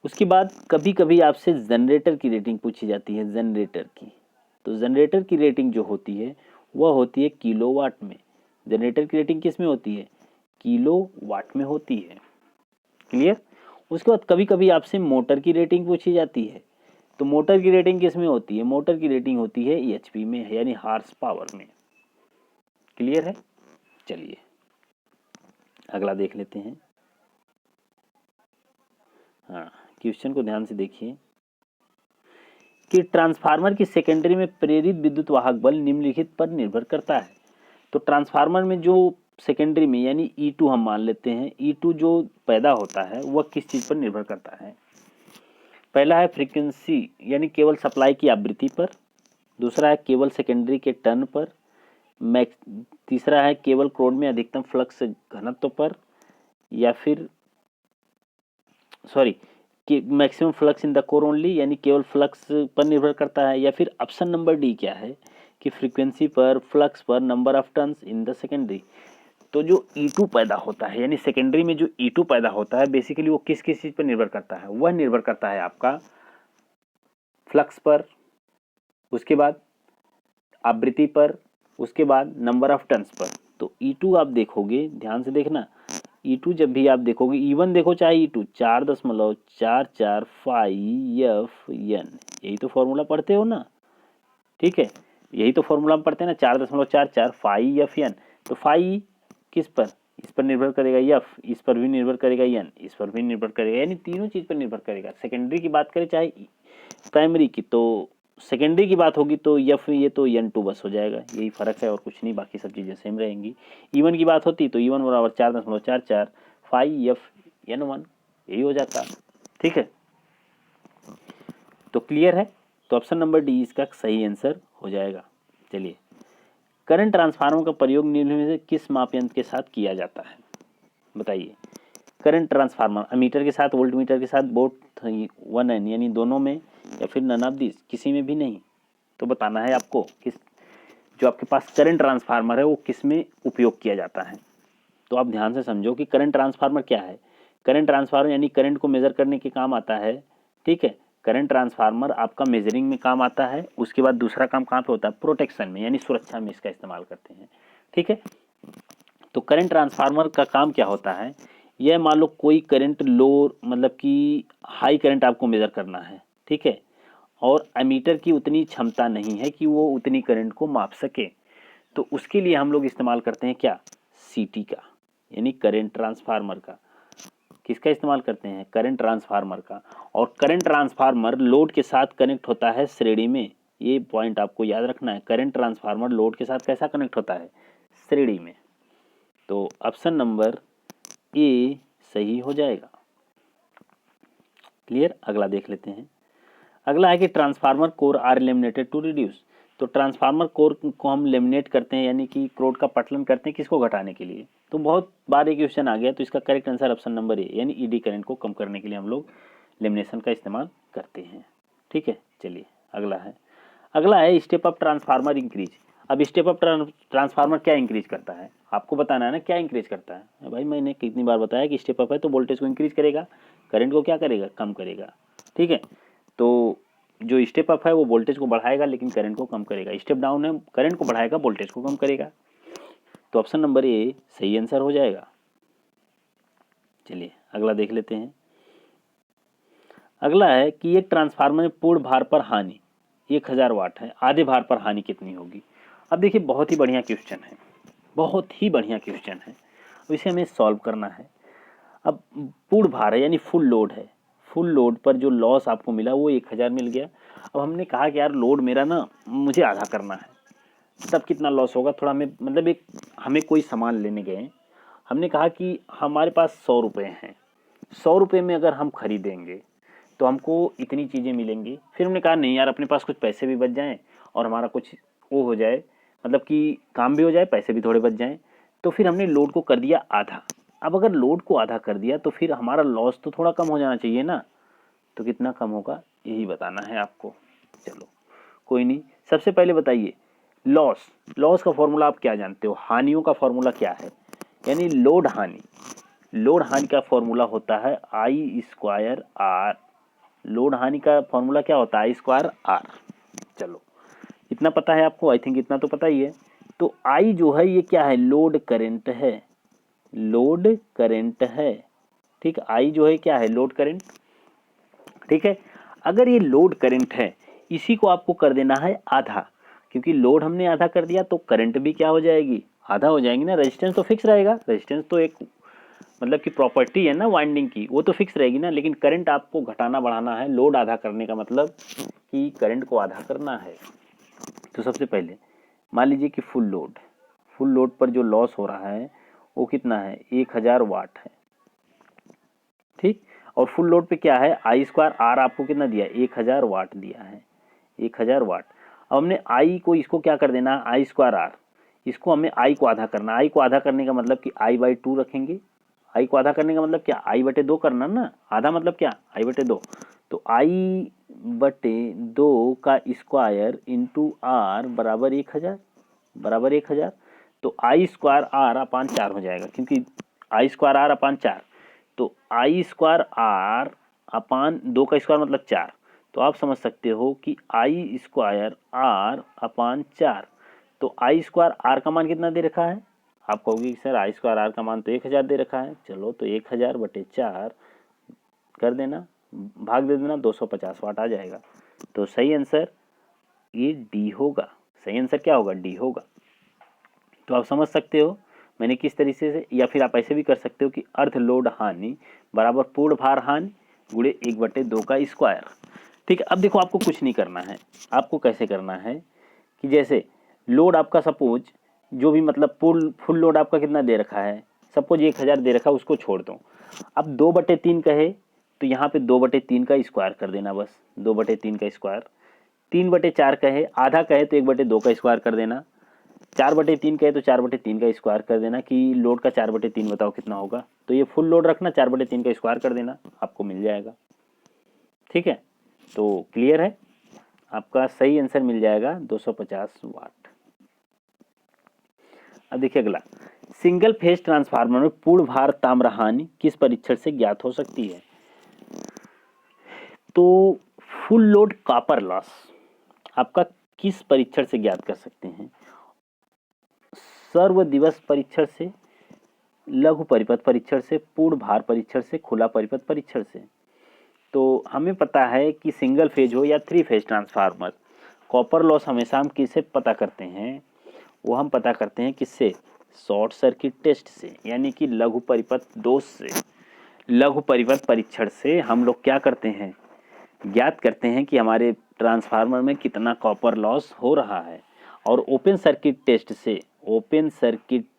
[SPEAKER 1] उसके बाद कभी कभी आपसे जनरेटर की रेटिंग पूछी जाती है, जनरेटर की। तो जनरेटर की रेटिंग जो होती है वह होती है किलोवाट में। जनरेटर की रेटिंग किस में होती है, किलोवाट में होती है। क्लियर। उसके बाद कभी कभी आपसे मोटर की रेटिंग पूछी जाती है। तो मोटर की रेटिंग किस में होती है, मोटर की रेटिंग होती है एचपी में, यानी हार्स पावर में। क्लियर है। चलिए अगला देख लेते हैं। हाँ, क्वेश्चन को ध्यान से देखिए कि ट्रांसफार्मर की सेकेंडरी में प्रेरित विद्युत वाहक बल निम्नलिखित पर निर्भर करता है। तो ट्रांसफार्मर में जो सेकेंडरी में यानी E2 हम मान लेते हैं, E2 जो पैदा होता है वह किस चीज़ पर निर्भर करता है। पहला है फ्रीक्वेंसी यानी केवल सप्लाई की आवृत्ति पर, दूसरा है केवल सेकेंडरी के टर्न पर, तीसरा है केवल कोर में अधिकतम फ्लक्स घनत्व पर, या फिर कि maximum flux in the core only, यानी केवल फ्लक्स पर निर्भर करता है, या फिर ऑप्शन नंबर डी क्या है कि फ्रीक्वेंसी पर, फ्लक्स पर, number of turns in the secondary. तो जो E2 पैदा होता है यानी सेकेंडरी में जो E2 पैदा होता है बेसिकली वो किस किस चीज पर निर्भर करता है, वह निर्भर करता है आपका फ्लक्स पर, उसके बाद आवृत्ति पर, उसके बाद नंबर ऑफ टर्न्स पर। तो E2 आप देखोगे, ध्यान से देखना, E2 जब भी आप देखोगे, E1 देखो चाहे E2, 4.44 यही तो फॉर्मूला पढ़ते हो ना, ठीक है, यही तो फॉर्मूला हम पढ़ते हैं ना, 4.44 फाई एफ एन। तो फाई किस पर, इस पर निर्भर करेगा, एफ इस पर भी निर्भर करेगा, एन इस पर भी निर्भर करेगा, यानी तीनों चीज पर निर्भर करेगा। सेकेंडरी की बात करें चाहे प्राइमरी की, तो सेकेंडरी की बात होगी तो एफ ये तो N2 बस हो जाएगा, यही फर्क है और कुछ नहीं, बाकी सब चीजें सेम रहेंगी। E1 की बात होती तो E1 बराबर 4.44 फाई एफ N1, यही हो जाता। ठीक है, तो क्लियर है। तो ऑप्शन नंबर डी इसका सही आंसर हो जाएगा। चलिए, करंट ट्रांसफार्मर का प्रयोग निम्न में से किस मापयंत्र के साथ किया जाता है, बताइए। करंट ट्रांसफार्मर अमीटर के साथ, वोल्ट मीटर के साथ, बोथ 1N यानी दोनों में, या फिर नन ऑफ दिस किसी में भी नहीं। तो बताना है आपको किस, जो आपके पास करंट ट्रांसफार्मर है वो किस में उपयोग किया जाता है। तो आप ध्यान से समझो कि करंट ट्रांसफार्मर क्या है। करंट ट्रांसफार्मर यानी करंट को मेजर करने के काम आता है, ठीक है। करंट ट्रांसफार्मर आपका मेजरिंग में काम आता है। उसके बाद दूसरा काम कहाँ पे होता है, प्रोटेक्शन में, यानी सुरक्षा में इसका इस्तेमाल करते हैं, ठीक है। तो करंट ट्रांसफार्मर का काम क्या होता है, यह मान लो कोई करंट लो, मतलब कि हाई करंट आपको मेजर करना है, ठीक है, और एमीटर की उतनी क्षमता नहीं है कि वो उतनी करंट को माप सके। तो उसके लिए हम लोग इस्तेमाल करते हैं क्या, सीटी का, यानी करंट ट्रांसफार्मर का। किसका इस्तेमाल करते हैं, करंट ट्रांसफार्मर का। और करंट ट्रांसफार्मर लोड के साथ कनेक्ट होता है श्रेणी में, ये पॉइंट आपको याद रखना है। करंट ट्रांसफार्मर लोड के साथ कैसा कनेक्ट होता है, श्रेणी में। तो ऑप्शन नंबर ए सही हो जाएगा। क्लियर। अगला देख लेते हैं। अगला है कि transformer core are laminated to reduce. तो ट्रांसफार्मर कोर को हम लेमिनेट करते हैं, यानी कि क्रोड का पटलन करते हैं, किसको घटाने के लिए। तो बहुत बार एक क्वेश्चन आ गया, तो इसका correct answer option number A, यानी ईडी करंट को कम करने के लिए हम लोग लेमिनेशन का इस्तेमाल करते हैं, ठीक है। चलिए अगला है स्टेप अप ट्रांसफार्मर इंक्रीज। अब स्टेप अप ट्रांसफार्मर क्या इंक्रीज करता है, आपको बताना है ना, क्या इंक्रीज करता है। भाई मैंने कितनी बार बताया कि स्टेप अप है तो वोल्टेज को इंक्रीज करेगा, करंट को क्या करेगा, कम करेगा, ठीक है। तो जो स्टेप अप है वो वोल्टेज को बढ़ाएगा लेकिन करंट को कम करेगा। स्टेप डाउन है करंट को बढ़ाएगा, वोल्टेज को कम करेगा। तो ऑप्शन नंबर ए सही आंसर हो जाएगा। चलिए अगला देख लेते हैं। अगला है कि एक ट्रांसफार्मर में पूर्ण भार पर हानि 1000 वाट है, आधे भार पर हानि कितनी होगी। अब देखिए बहुत ही बढ़िया क्वेश्चन है, बहुत ही बढ़िया क्वेश्चन है। अब इसे हमें सॉल्व करना है। अब पूर्ण भार है यानी फुल लोड है, फुल लोड पर जो लॉस आपको मिला वो 1000 मिल गया। अब हमने कहा कि यार लोड मेरा ना मुझे आधा करना है, तब कितना लॉस होगा, थोड़ा हमें मतलब एक हमें कोई सामान लेने गए, हमने कहा कि हमारे पास 100 रुपये हैं, 100 रुपये में अगर हम खरीदेंगे तो हमको इतनी चीज़ें मिलेंगी। फिर हमने कहा नहीं यार अपने पास कुछ पैसे भी बच जाएं और हमारा कुछ वो हो जाए, मतलब कि काम भी हो जाए, पैसे भी थोड़े बच जाएं। तो फिर हमने लोड को कर दिया आधा। अब अगर लोड को आधा कर दिया तो फिर हमारा लॉस तो थोड़ा कम हो जाना चाहिए ना, तो कितना कम होगा यही बताना है आपको। चलो कोई नहीं, सबसे पहले बताइए लॉस का फॉर्मूला आप क्या जानते हो, हानियों का फॉर्मूला क्या है, यानी लोड हानि का फॉर्मूला होता है आई स्क्वायर आर। लोड हानि का फॉर्मूला क्या होता है, आई स्क्वायर आर। चलो इतना पता है आपको, आई थिंक इतना तो पता ही है। तो आई जो है ये क्या है, लोड करंट है, लोड करंट है, ठीक। आई जो है क्या है, लोड करंट, ठीक है। अगर ये लोड करंट है, इसी को आपको कर देना है आधा, क्योंकि लोड हमने आधा कर दिया तो करंट भी क्या हो जाएगी, आधा हो जाएगी ना। रेजिस्टेंस तो फिक्स रहेगा, रेजिस्टेंस तो एक मतलब कि प्रॉपर्टी है ना वाइंडिंग की, वो तो फिक्स रहेगी ना, लेकिन करंट आपको घटाना बढ़ाना है। लोड आधा करने का मतलब कि करंट को आधा करना है। तो सबसे पहले मान लीजिए कि फुल लोड पर जो लॉस हो रहा है वो कितना है, 1000 वाट है, ठीक। और फुल लोड पे क्या है, आई स्क्वायर आर आपको कितना दिया, 1000 वाट दिया है, 1000 वाट। अब हमने आई को इसको क्या कर देना, आई स्क्वायर आर, इसको हमें आई को आधा करना। आई को आधा करने का मतलब कि आई बाई 2 रखेंगे। आई को आधा करने का मतलब क्या, आई बटे 2 करना ना, आधा मतलब क्या, आई बटे 2। तो आई बटे 2 का स्क्वायर इंटू आर बराबर 1000। तो आई स्क्वायर आर अपान 4 हो जाएगा, क्योंकि आई स्क्वायर आर अपान 4। तो आई स्क्वायर आर अपान 2 का स्क्वायर मतलब 4। तो आप समझ सकते हो कि आई स्क्वायर आर अपान 4। तो आई स्क्वायर आर का मान कितना दे रखा है, आप कहोगे सर आई स्क्वायर आर का मान तो 1000 दे रखा है। चलो तो 1000 बटे 4 कर देना, भाग दे देना, 250 वाट आ जाएगा। तो सही आंसर ये डी होगा। सही आंसर क्या होगा, डी होगा। तो आप समझ सकते हो मैंने किस तरीके से, या फिर आप ऐसे भी कर सकते हो कि अर्ध लोड हानि बराबर पूर्ण भार हानि गुणे 1/2 का स्क्वायर, ठीक है। अब देखो आपको कुछ नहीं करना है, आपको कैसे करना है कि जैसे लोड आपका सपोज जो भी मतलब फुल लोड आपका कितना दे रखा है, सपोज 1000 दे रखा है, उसको छोड़ दो। अब 2/3 कहे तो यहाँ पे 2/3 का स्क्वायर कर देना, बस 2/3 का स्क्वायर। 3/4 कहे, आधा कहे तो 1/2 का स्क्वायर कर देना। 4/3 कहे तो 4/3 का स्क्वायर कर देना कि लोड का 4/3 बताओ कितना होगा। तो ये फुल लोड रखना, 4/3 का स्क्वायर कर देना, आपको मिल जाएगा, ठीक है। तो क्लियर है, आपका सही आंसर मिल जाएगा 250 वाट। अब देखिए अगला, सिंगल फेज ट्रांसफार्मर में पूर्ण भार ताम्र हानि किस परीक्षण से ज्ञात हो सकती है। तो फुल लोड कॉपर लॉस आपका किस परीक्षण से ज्ञात कर सकते हैं, सर्व दिवस परीक्षण से, लघु परिपथ परीक्षण से, पूर्ण भार परीक्षण से, खुला परिपथ परीक्षण से। तो हमें पता है कि सिंगल फेज हो या 3 फेज ट्रांसफार्मर, कॉपर लॉस हमेशा हम किससे पता करते हैं, वो हम पता करते हैं किससे, शॉर्ट सर्किट टेस्ट से, यानी कि लघु परिपथ दोष से। लघु परिपथ परीक्षण से हम लोग क्या करते हैं, ज्ञात करते हैं कि हमारे ट्रांसफार्मर में कितना कॉपर लॉस हो रहा है। और ओपन सर्किट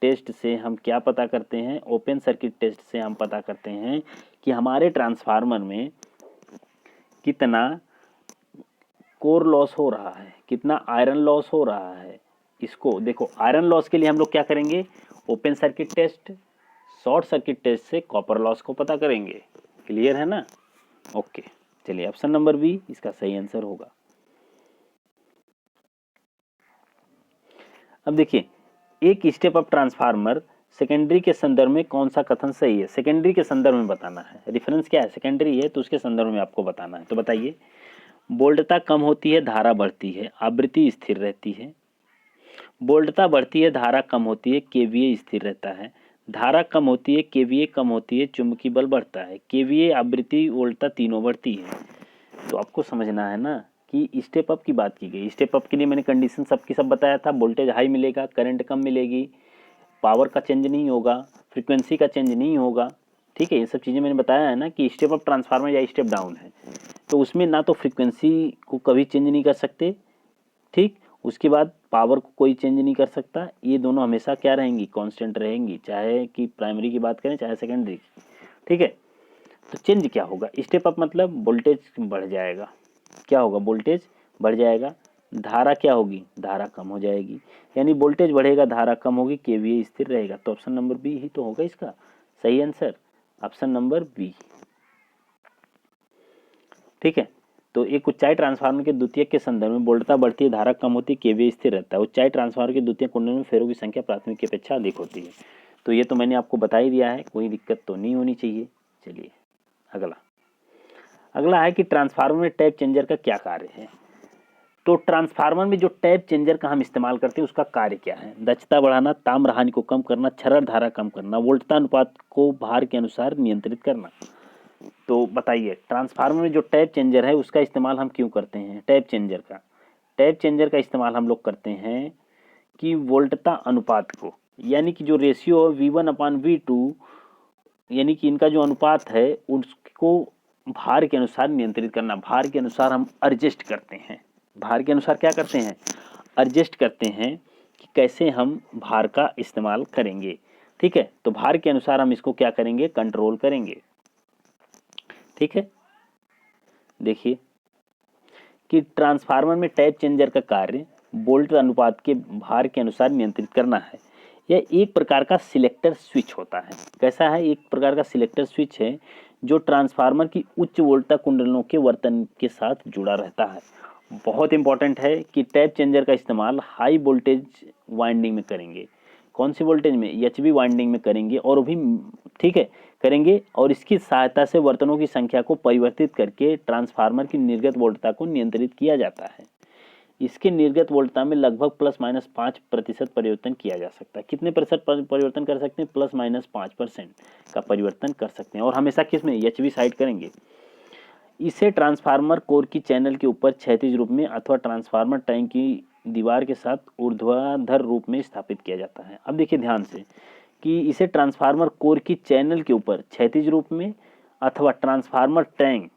[SPEAKER 1] टेस्ट से हम क्या पता करते हैं, ओपन सर्किट टेस्ट से हम पता करते हैं कि हमारे ट्रांसफार्मर में कितना कोर लॉस हो रहा है, कितना आयरन लॉस हो रहा है। इसको देखो, आयरन लॉस के लिए हम लोग क्या करेंगे, open circuit test, short circuit test से कॉपर लॉस को पता करेंगे। क्लियर है ना, ओके। चलिए ऑप्शन नंबर बी इसका सही आंसर होगा। अब देखिए, एक स्टेप अप ट्रांसफार्मर सेकेंडरी के संदर्भ में कौन सा कथन सही है, सेकेंडरी के संदर्भ में बताना है, रेफरेंस क्या है, सेकेंडरी है तो उसके संदर्भ में आपको बताना है। तो बताइए, वोल्टता कम होती है, धारा बढ़ती है, आवृत्ति स्थिर रहती है। वोल्टता बढ़ती है, धारा कम होती है, केवीए स्थिर रहता है। धारा कम होती है, केवीए कम होती है, चुंबकीय बल बढ़ता है। केवीए, आवृत्ति, वोल्टता तीनों बढ़ती है। तो आपको समझना है ना कि स्टेप अप की बात की गई। स्टेप अप के लिए मैंने कंडीशन सबकी सब बताया था, वोल्टेज हाई मिलेगा, करंट कम मिलेगी, पावर का चेंज नहीं होगा, फ्रीक्वेंसी का चेंज नहीं होगा, ठीक है। ये सब चीज़ें मैंने बताया है ना कि स्टेप अप ट्रांसफार्मर या स्टेप डाउन है तो उसमें ना तो फ्रीक्वेंसी को कभी चेंज नहीं कर सकते, ठीक। उसके बाद पावर को कोई चेंज नहीं कर सकता, ये दोनों हमेशा क्या रहेंगी, कांस्टेंट रहेंगी, चाहे कि प्राइमरी की बात करें चाहे सेकेंडरी की, ठीक है। तो चेंज क्या होगा, स्टेप अप मतलब वोल्टेज बढ़ जाएगा, क्या होगा, वोल्टेज बढ़ जाएगा, धारा क्या होगी, धारा कम हो जाएगी, यानी वोल्टेज बढ़ेगा, धारा कम होगी, केवीए स्थिर रहेगा। तो ऑप्शन नंबर बी ही तो होगा इसका सही आंसर, ऑप्शन नंबर बी। ठीक है, तो एक ऊंचाई ट्रांसफार्मर के द्वितीयक के संदर्भ में वोल्टता बढ़ती है, धारा कम होती है, केवीए स्थिर रहता है। ऊंचाई ट्रांसफार्मर के द्वितीयक कुंडल में फेरों की संख्या प्राथमिक की अपेक्षा अधिक होती है। तो ये तो मैंने आपको बता ही दिया है, कोई दिक्कत तो नहीं होनी चाहिए। चलिए अगला, अगला है कि ट्रांसफार्मर में टैप चेंजर का क्या कार्य है। तो ट्रांसफार्मर में जो टैप चेंजर का हम इस्तेमाल करते हैं उसका कार्य क्या है। दक्षता बढ़ाना, ताम्र हानि को कम करना, क्षरण धारा कम करना, वोल्टता अनुपात को भार के अनुसार नियंत्रित करना। तो बताइए ट्रांसफार्मर में जो टैप चेंजर है उसका इस्तेमाल हम क्यों करते हैं। टैप चेंजर का इस्तेमाल हम लोग करते हैं कि वोल्टता अनुपात को, यानी कि जो रेशियो है V1/V2, यानी कि इनका जो अनुपात है उसको भार के अनुसार नियंत्रित करना। भार के अनुसार हम एडजस्ट करते हैं, भार के अनुसार क्या करते हैं, एडजस्ट करते हैं कि कैसे हम भार का इस्तेमाल करेंगे। ठीक है, तो भार के अनुसार हम इसको क्या करेंगे, कंट्रोल करेंगे। ठीक है, देखिए कि ट्रांसफार्मर में टैप चेंजर का कार्य वोल्ट अनुपात के भार के अनुसार नियंत्रित करना है। यह एक प्रकार का सिलेक्टर स्विच होता है। कैसा है, एक प्रकार का सिलेक्टर स्विच है जो ट्रांसफार्मर की उच्च वोल्टता कुंडलों के वर्तन के साथ जुड़ा रहता है। बहुत इंपॉर्टेंट है कि टैप चेंजर का इस्तेमाल हाई वोल्टेज वाइंडिंग में करेंगे। कौन सी वोल्टेज में, एचवी वाइंडिंग में करेंगे, और भी ठीक है करेंगे, और इसकी सहायता से वर्तनों की संख्या को परिवर्तित करके ट्रांसफार्मर की निर्गत वोल्टता को नियंत्रित किया जाता है। इसके निर्गत वोल्टता में लगभग ±5% परिवर्तन किया जा सकता है। कितने प्रतिशत परिवर्तन कर सकते हैं, ±5% का परिवर्तन कर सकते हैं, और हमेशा किस में, एचवी साइड करेंगे। इसे ट्रांसफार्मर कोर की चैनल के ऊपर क्षैतिज रूप में अथवा ट्रांसफार्मर टैंक की दीवार के साथ ऊर्ध्वाधर रूप में स्थापित किया जाता है। अब देखिए ध्यान से कि इसे ट्रांसफार्मर कोर की चैनल के ऊपर क्षैतिज रूप में अथवा ट्रांसफार्मर टैंक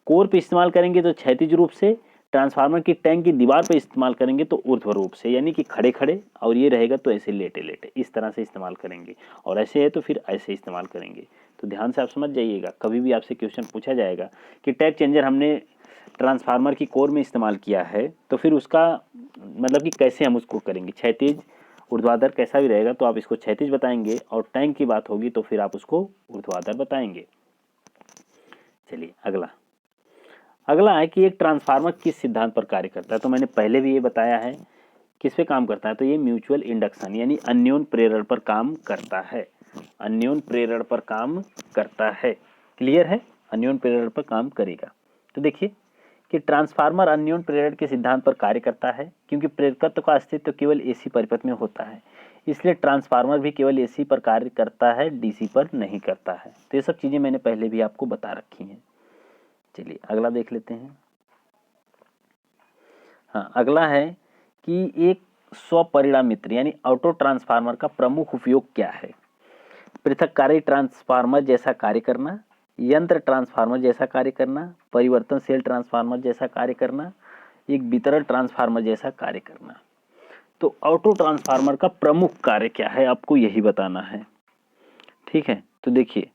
[SPEAKER 1] कोर पे इस्तेमाल करेंगे तो क्षैतिज रूप से, ट्रांसफार्मर की टैंक की दीवार पे इस्तेमाल करेंगे तो ऊर्ध्व रूप से, यानी कि खड़े खड़े, और ये रहेगा तो ऐसे लेटे लेटे, इस तरह से इस्तेमाल करेंगे, और ऐसे है तो फिर ऐसे इस्तेमाल करेंगे। तो ध्यान से आप समझ जाइएगा, कभी भी आपसे क्वेश्चन पूछा जाएगा कि टैप चेंजर हमने ट्रांसफार्मर की कोर में इस्तेमाल किया है तो फिर उसका मतलब कि कैसे हम उसको करेंगे, क्षैतिज ऊर्ध्वाधर कैसा भी रहेगा तो आप इसको क्षैतिज बताएंगे, और टैंक की बात होगी तो फिर आप उसको ऊर्ध्वाधर बताएंगे। चलिए अगला, अगला है कि एक ट्रांसफार्मर किस सिद्धांत पर कार्य करता है। तो मैंने पहले भी ये बताया है किस पे काम करता है, तो ये म्यूचुअल इंडक्शन यानी अन्योन प्रेरण पर काम करता है। अन्योन प्रेरण पर काम करता है, क्लियर है, अन्योन प्रेरण पर काम करेगा। तो देखिए कि ट्रांसफार्मर अन्योन प्रेरण के सिद्धांत पर कार्य करता है क्योंकि प्रेरकत्व का अस्तित्व केवल एसी परिपथ में होता है, इसलिए ट्रांसफार्मर भी केवल एसी पर कार्य करता है, डीसी पर नहीं करता है। तो ये सब चीज़ें मैंने पहले भी आपको बता रखी हैं। चलिए अगला देख लेते हैं। हाँ, अगला है कि एक स्वपरिणामित्र यानी ऑटो ट्रांसफार्मर का प्रमुख उपयोग क्या है। पृथककारी ट्रांसफार्मर जैसा कार्य करना, यंत्र ट्रांसफार्मर जैसा कार्य करना, परिवर्तनशील ट्रांसफार्मर जैसा कार्य करना, एक वितरण ट्रांसफार्मर जैसा कार्य करना। तो ऑटो ट्रांसफार्मर का प्रमुख कार्य क्या है आपको यही बताना है। ठीक है, तो देखिए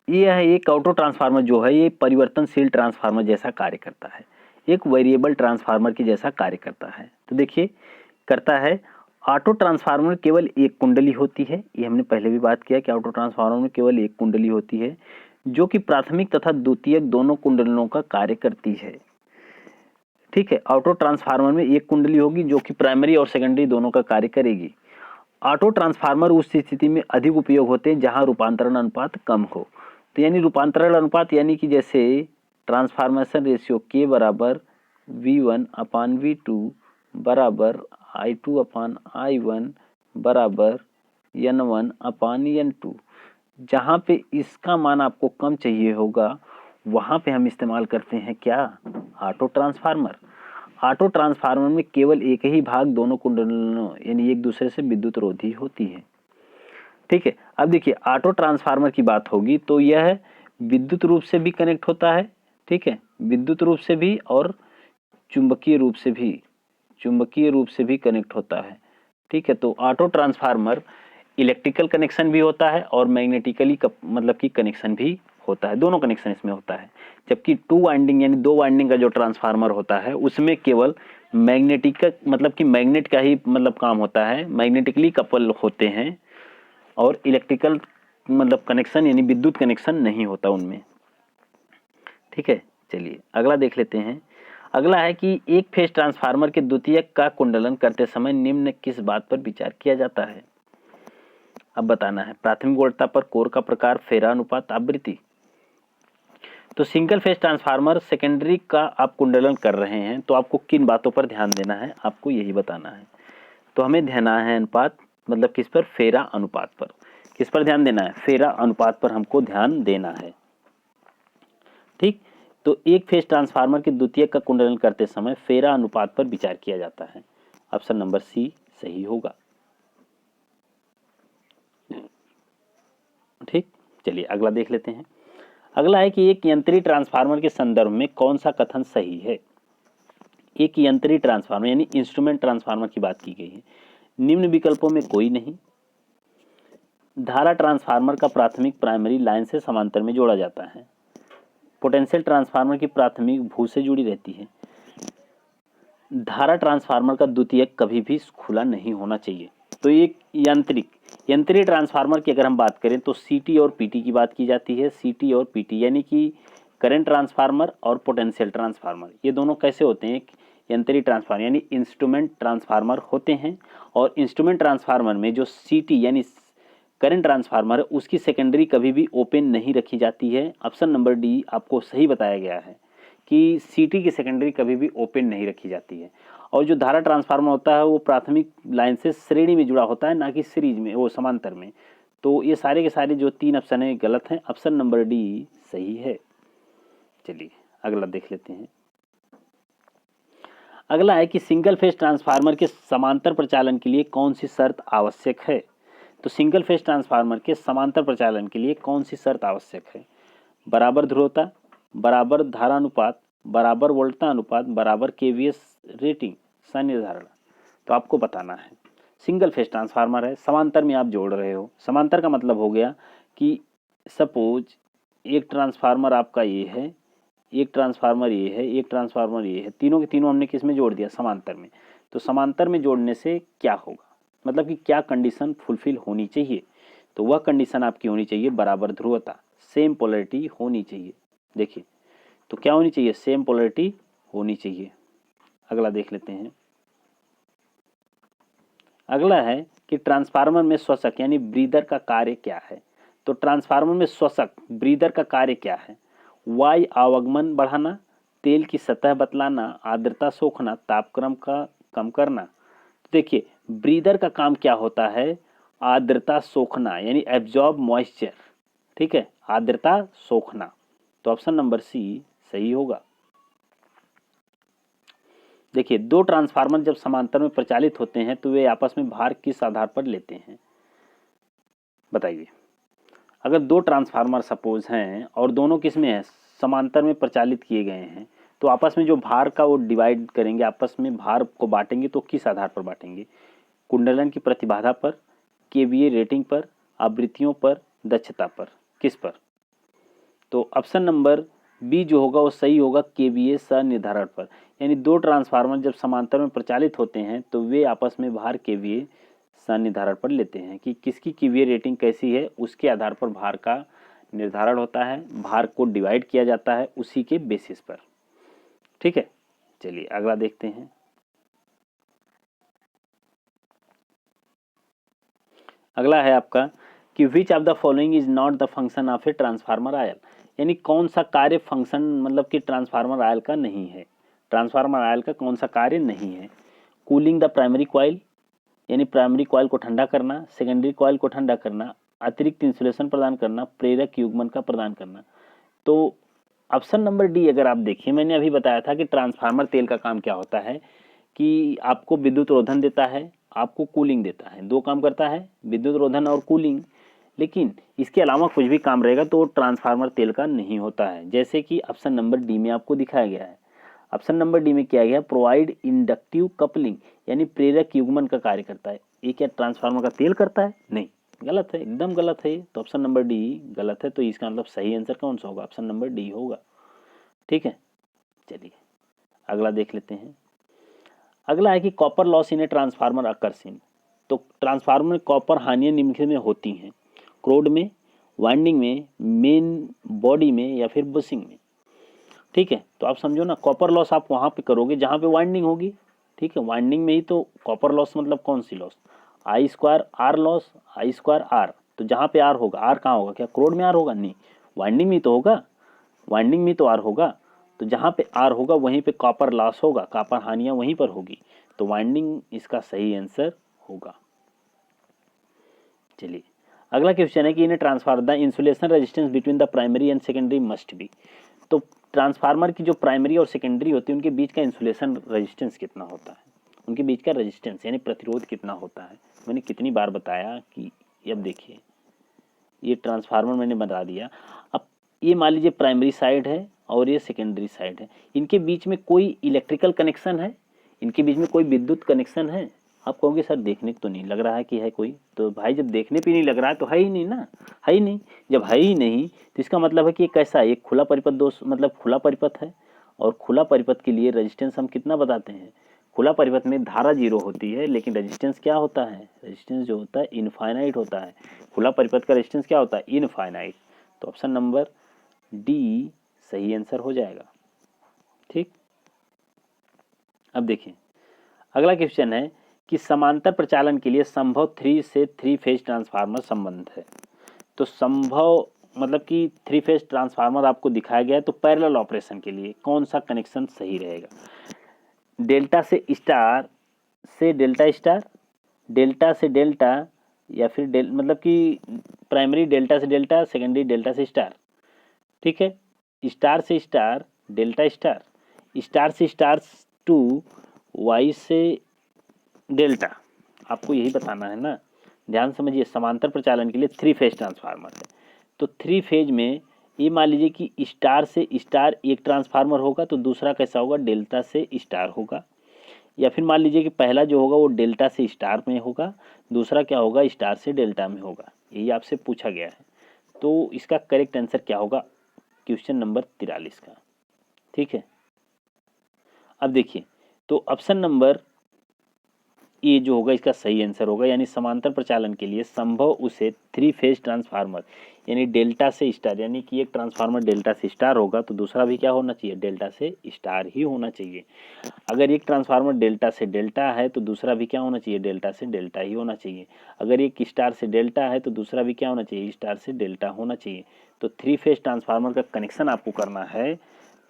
[SPEAKER 1] ये है एक ऑटो ट्रांसफार्मर जो है ये परिवर्तनशील ट्रांसफार्मर जैसा कार्य करता है, एक वेरिएबल ट्रांसफार्मर की जैसा कार्य करता है। तो देखिए करता है, ऑटो ट्रांसफार्मर में केवल एक कुंडली होती है, ये हमने पहले भी बात किया कि ऑटो ट्रांसफार्मर में केवल एक कुंडली होती है जो कि प्राथमिक तथा द्वितीयक दोनों कुंडलियों का कार्य करती है। ठीक है, ऑटो ट्रांसफार्मर में एक कुंडली होगी जो कि प्राइमरी और सेकेंडरी दोनों का कार्य करेगी। ऑटो ट्रांसफार्मर उस स्थिति में अधिक उपयोग होते हैं जहां रूपांतरण अनुपात कम हो। तो यानी रूपांतरण अनुपात यानी कि जैसे ट्रांसफार्मेशन रेशियो के बराबर V1/V2 बराबर I2/I1 बराबर N1/N2, जहाँ पे इसका मान आपको कम चाहिए होगा वहाँ पे हम इस्तेमाल करते हैं क्या, ऑटो ट्रांसफार्मर। ऑटो ट्रांसफार्मर में केवल एक ही भाग दोनों कुंडलों यानी एक दूसरे से विद्युत रोधी होती है। ठीक है, अब देखिए ऑटो ट्रांसफार्मर की बात होगी तो यह विद्युत रूप से भी कनेक्ट होता है। ठीक है, विद्युत रूप से भी और चुंबकीय रूप से भी कनेक्ट होता है। ठीक है, तो ऑटो ट्रांसफार्मर इलेक्ट्रिकल कनेक्शन भी होता है और मैग्नेटिकली मतलब कि कनेक्शन भी होता है, दोनों कनेक्शन इसमें होता है। जबकि 2 वाइंडिंग यानी 2 वाइंडिंग का जो ट्रांसफार्मर होता है उसमें केवल मैग्नेटिक का मतलब कि मैग्नेट का ही मतलब काम होता है, मैग्नेटिकली कपल होते हैं और इलेक्ट्रिकल मतलब कनेक्शन यानी विद्युत कनेक्शन नहीं होता उनमें। ठीक है, चलिए अगला देख लेते हैं। अगला है कि एक फेज ट्रांसफार्मर के द्वितीयक का कुंडलन करते समय निम्न किस बात पर विचार किया जाता है। अब बताना है, प्राथमिक वोल्टता पर, कोर का प्रकार, फेरा अनुपात, आवृत्ति। तो सिंगल फेज ट्रांसफार्मर सेकेंडरी का आप कुंडलन कर रहे हैं तो आपको किन बातों पर ध्यान देना है, आपको यही बताना है। तो हमें देना है अनुपात, मतलब किस पर, फेरा अनुपात पर। किस पर ध्यान देना है, फेरा अनुपात पर हमको ध्यान देना है। ठीक, तो एक फेज ट्रांसफार्मर के द्वितीयक का कुंडलन करते समय फेरा अनुपात पर विचार किया जाता है। ऑप्शन नंबर सी सही होगा। ठीक, चलिए अगला देख लेते हैं। अगला है कि एक यंत्रीय ट्रांसफार्मर के संदर्भ में कौन सा कथन सही है। एक यंत्रीय ट्रांसफार्मर यानी इंस्ट्रूमेंट ट्रांसफार्मर की बात की गई है। निम्न विकल्पों में कोई नहीं। धारा ट्रांसफार्मर का प्राथमिक प्राइमरी लाइन से समांतर में जोड़ा जाता है। पोटेंशियल ट्रांसफार्मर की प्राथमिक भू से जुड़ी रहती है। धारा ट्रांसफार्मर का द्वितीयक कभी भी खुला नहीं होना चाहिए। तो एक यंत्रीय ट्रांसफार्मर की अगर हम बात करें तो सीटी और पीटी की बात की जाती है। सीटी और पीटी यानी कि करंट ट्रांसफार्मर और पोटेंशियल ट्रांसफार्मर, ये दोनों कैसे होते हैं, यंत्रीय ट्रांसफार्मर यानी इंस्ट्रूमेंट ट्रांसफार्मर होते हैं। और इंस्ट्रूमेंट ट्रांसफार्मर में जो सीटी यानी करंट ट्रांसफार्मर है उसकी सेकेंडरी कभी भी ओपन नहीं रखी जाती है। ऑप्शन नंबर डी आपको सही बताया गया है कि सीटी की सेकेंडरी कभी भी ओपन नहीं रखी जाती है। और जो धारा ट्रांसफार्मर होता है वो प्राथमिक लाइन से श्रेणी में जुड़ा होता है, ना कि सीरीज में, वो समांतर में। तो ये सारे के सारे जो 3 ऑप्शन है गलत हैं, ऑप्शन नंबर डी सही है। चलिए अगला देख लेते हैं। अगला है कि सिंगल फेज ट्रांसफार्मर के समांतर प्रचालन के लिए कौन सी शर्त आवश्यक है। तो सिंगल फेज ट्रांसफार्मर के समांतर प्रचालन के लिए कौन सी शर्त आवश्यक है। बराबर ध्रुवता, बराबर धारा अनुपात, बराबर वोल्टता अनुपात, बराबर केवीएस रेटिंग, संनिर्धारण। तो आपको बताना है, सिंगल फेज ट्रांसफार्मर है, समांतर में आप जोड़ रहे हो। समांतर का मतलब हो गया कि सपोज एक ट्रांसफार्मर आपका ये है, एक ट्रांसफार्मर ये है, एक ट्रांसफार्मर ये है, तीनों के तीनों हमने किस में जोड़ दिया, समांतर में। तो समांतर में जोड़ने से क्या होगा, मतलब कि क्या कंडीशन फुलफिल होनी चाहिए। तो वह कंडीशन आपकी होनी चाहिए बराबर ध्रुवता, सेम पोलैरिटी होनी चाहिए। देखिए तो क्या होनी चाहिए, सेम पोलैरिटी होनी चाहिए। अगला देख लेते हैं। अगला है कि ट्रांसफार्मर में श्वसक यानी ब्रीदर का कार्य क्या है। तो ट्रांसफार्मर में श्वसक ब्रीदर का कार्य क्या है। वायु आवागमन बढ़ाना, तेल की सतह बतलाना, आर्द्रता सोखना, तापक्रम का कम करना। तो देखिए ब्रीदर का काम क्या होता है, आर्द्रता सोखना यानी एब्जॉर्ब मॉइस्चर। ठीक है, आर्द्रता सोखना। तो ऑप्शन नंबर सी सही होगा। देखिए दो ट्रांसफार्मर जब समांतर में प्रचालित होते हैं तो वे आपस में भार किस आधार पर लेते हैं, बताइए। अगर दो ट्रांसफार्मर सपोज हैं और दोनों किस में है, समांतर में प्रचालित किए गए हैं, तो आपस में जो भार का वो डिवाइड करेंगे, आपस में भार को बांटेंगे, तो किस आधार पर बांटेंगे, कुंडलन की प्रतिबाधा पर, केवीए रेटिंग पर, आवृत्तियों पर, दक्षता पर, किस पर। तो ऑप्शन नंबर बी जो होगा वो सही होगा, केवीए संनिर्धारण पर। यानी दो ट्रांसफार्मर जब समांतर में प्रचालित होते हैं तो वे आपस में भार केवीए संनिर्धारण पर लेते हैं कि किसकी केवीए रेटिंग कैसी है, उसके आधार पर भार का निर्धारण होता है, भार को डिवाइड किया जाता है उसी के बेसिस पर। ठीक है, चलिए अगला देखते हैं। अगला है आपका कि which of the following is not the function of a transformer oil. यानी कौन सा कार्य फंक्शन मतलब कि ट्रांसफार्मर आयल का नहीं है। ट्रांसफार्मर आयल का कौन सा कार्य नहीं है। कूलिंग द प्राइमरी कॉइल यानी प्राइमरी कॉइल को ठंडा करना, सेकेंडरी कॉइल को ठंडा करना, अतिरिक्त इंसुलेशन प्रदान करना, प्रेरक युग्मन का प्रदान करना। तो ऑप्शन नंबर डी अगर आप देखिए, मैंने अभी बताया था कि ट्रांसफार्मर तेल का काम क्या होता है कि आपको विद्युत रोधन देता है, आपको कूलिंग देता है, दो काम करता है, विद्युत रोधन और कूलिंग। लेकिन इसके अलावा कुछ भी काम रहेगा तो ट्रांसफार्मर तेल का नहीं होता है, जैसे कि ऑप्शन नंबर डी में आपको दिखाया गया है। ऑप्शन नंबर डी में क्या गया, प्रोवाइड इंडक्टिव कपलिंग यानी प्रेरक युग्मन का कार्य करता है। ये क्या ट्रांसफार्मर का तेल करता है, नहीं। गलत है, एकदम गलत है। तो ऑप्शन नंबर डी गलत है। तो इसका मतलब सही आंसर कौन सा होगा? ऑप्शन नंबर डी होगा। ठीक है, चलिए अगला देख लेते हैं। अगला है कि copper loss in a transformer occurs in. तो ट्रांसफार्मर में कॉपर हानियां निम्नलिखित में होती हैं, क्रोड में, वाइंडिंग में, मेन बॉडी में या फिर बुशिंग में। ठीक है, तो आप समझो ना, कॉपर लॉस आप वहां पे करोगे जहां पे वाइंडिंग होगी। ठीक है, वाइंडिंग में ही तो कॉपर लॉस मतलब कौन सी loss? I square R loss, I square R. तो जहां पे आर होगा, आर कहाँ होगा? क्या क्रोड में आर होगा? नहीं, वाइंडिंग में तो होगा, वाइंडिंग में तो आर होगा। तो जहां पे आर होगा वहीं पे कॉपर लॉस होगा, कॉपर हानियां वहीं पर होगी। तो वाइंडिंग इसका सही आंसर होगा। चलिए अगला क्वेश्चन है कि in transformer the insulation resistance between the primary and secondary must be. तो ट्रांसफार्मर की जो प्राइमरी और सेकेंडरी होती है उनके बीच का इंसुलेशन रेजिस्टेंस कितना होता है? उनके बीच का रेजिस्टेंस यानी प्रतिरोध कितना होता है? मैंने कितनी बार बताया कि अब देखिए, ये ट्रांसफार्मर मैंने बता दिया। अब ये मान लीजिए प्राइमरी साइड है और ये सेकेंडरी साइड है, इनके बीच में कोई इलेक्ट्रिकल कनेक्शन है? इनके बीच में कोई विद्युत कनेक्शन है? आप कहोगे सर देखने को तो नहीं लग रहा है कि है कोई। तो भाई जब देखने पे नहीं लग रहा है तो है ही नहीं ना, है ही नहीं। जब है ही नहीं तो इसका मतलब है कि ये कैसा है? एक खुला परिपथ दोष मतलब खुला परिपथ है। और खुला परिपथ के लिए रेजिस्टेंस हम कितना बताते हैं? खुला परिपथ में धारा जीरो होती है लेकिन रेजिस्टेंस क्या होता है? रेजिस्टेंस जो होता है इनफाइनाइट होता है। खुला परिपथ का रेजिस्टेंस क्या होता है? इनफाइनाइट। तो ऑप्शन नंबर डी सही आंसर हो जाएगा। ठीक, अब देखिए अगला क्वेश्चन है कि समांतर प्रचालन के लिए संभव 3 से 3 फेज ट्रांसफार्मर संबंध है। तो संभव मतलब कि 3 फेज ट्रांसफार्मर आपको दिखाया गया है। तो पैरेलल ऑपरेशन के लिए कौन सा कनेक्शन सही रहेगा? डेल्टा से स्टार से डेल्टा स्टार, डेल्टा से डेल्टा, या फिर मतलब कि प्राइमरी डेल्टा से डेल्टा, सेकेंडरी डेल्टा से स्टार। ठीक है, स्टार से स्टार, डेल्टा स्टार, स्टार से स्टार टू, वाई से डेल्टा। आपको यही बताना है ना, ध्यान समझिए। समांतर प्रचालन के लिए 3 फेज ट्रांसफार्मर है। तो 3 फेज में ये मान लीजिए कि स्टार से स्टार एक ट्रांसफार्मर होगा तो दूसरा कैसा होगा? डेल्टा से स्टार होगा। या फिर मान लीजिए कि पहला जो होगा वो डेल्टा से स्टार में होगा, दूसरा क्या होगा? स्टार से डेल्टा में होगा। यही आपसे पूछा गया है। तो इसका करेक्ट आंसर क्या होगा? क्वेश्चन नंबर 43 का। ठीक है, अब देखिए, तो ऑप्शन नंबर ए जो होगा इसका सही आंसर होगा। यानी समांतर प्रचालन के लिए संभव उसे 3 फेज ट्रांसफार्मर यानी डेल्टा से स्टार, यानी कि एक ट्रांसफार्मर डेल्टा से स्टार होगा तो दूसरा भी क्या होना चाहिए? डेल्टा से स्टार ही होना चाहिए। अगर एक ट्रांसफार्मर डेल्टा से डेल्टा है तो दूसरा भी क्या होना चाहिए? डेल्टा से डेल्टा ही होना चाहिए। अगर एक स्टार से डेल्टा है तो दूसरा भी क्या होना चाहिए? स्टार से डेल्टा होना चाहिए। तो 3 फेज ट्रांसफार्मर का कनेक्शन आपको करना है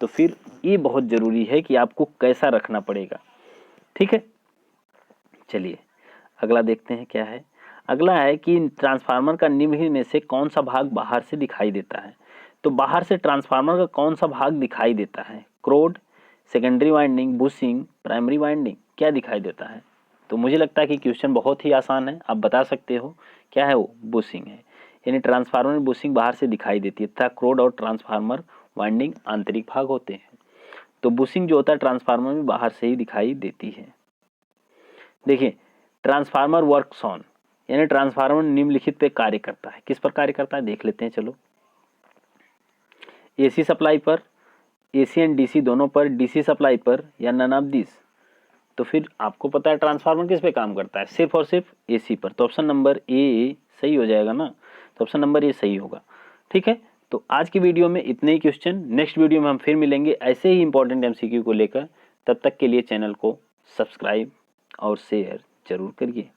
[SPEAKER 1] तो फिर ये बहुत ज़रूरी है कि आपको कैसा रखना पड़ेगा। ठीक है, चलिए अगला देखते हैं क्या है। अगला है कि ट्रांसफार्मर का निम्न में से कौन सा भाग बाहर से दिखाई देता है? तो बाहर से ट्रांसफार्मर का कौन सा भाग दिखाई देता है? क्रोड, secondary winding, bushing, primary winding, क्या दिखाई देता है? तो मुझे लगता है कि क्वेश्चन बहुत ही आसान है, आप बता सकते हो। क्या है वो? बुशिंग है। यानी ट्रांसफार्मर में बुशिंग बाहर से दिखाई देती है तथा क्रोड और ट्रांसफार्मर वाइंडिंग आंतरिक भाग होते हैं। तो बुशिंग जो होता है ट्रांसफार्मर में बाहर से ही दिखाई देती है। देखिए, ट्रांसफार्मर वर्क्स ऑन यानी ट्रांसफार्मर निम्नलिखित पे कार्य करता है। किस पर कार्य करता है देख लेते हैं। चलो, एसी सप्लाई पर, एसी एंड डीसी दोनों पर, डीसी सप्लाई पर, या नन ऑफ दिस। तो फिर आपको पता है ट्रांसफार्मर किस पे काम करता है? सिर्फ और सिर्फ एसी पर। तो ऑप्शन नंबर ए सही हो जाएगा ना। तो ऑप्शन नंबर ए सही होगा। ठीक है, तो आज की वीडियो में इतने ही क्वेश्चन। नेक्स्ट वीडियो में हम फिर मिलेंगे ऐसे ही इंपॉर्टेंट एमसीक्यू को लेकर। तब तक के लिए चैनल को सब्सक्राइब और शेयर जरूर करिए।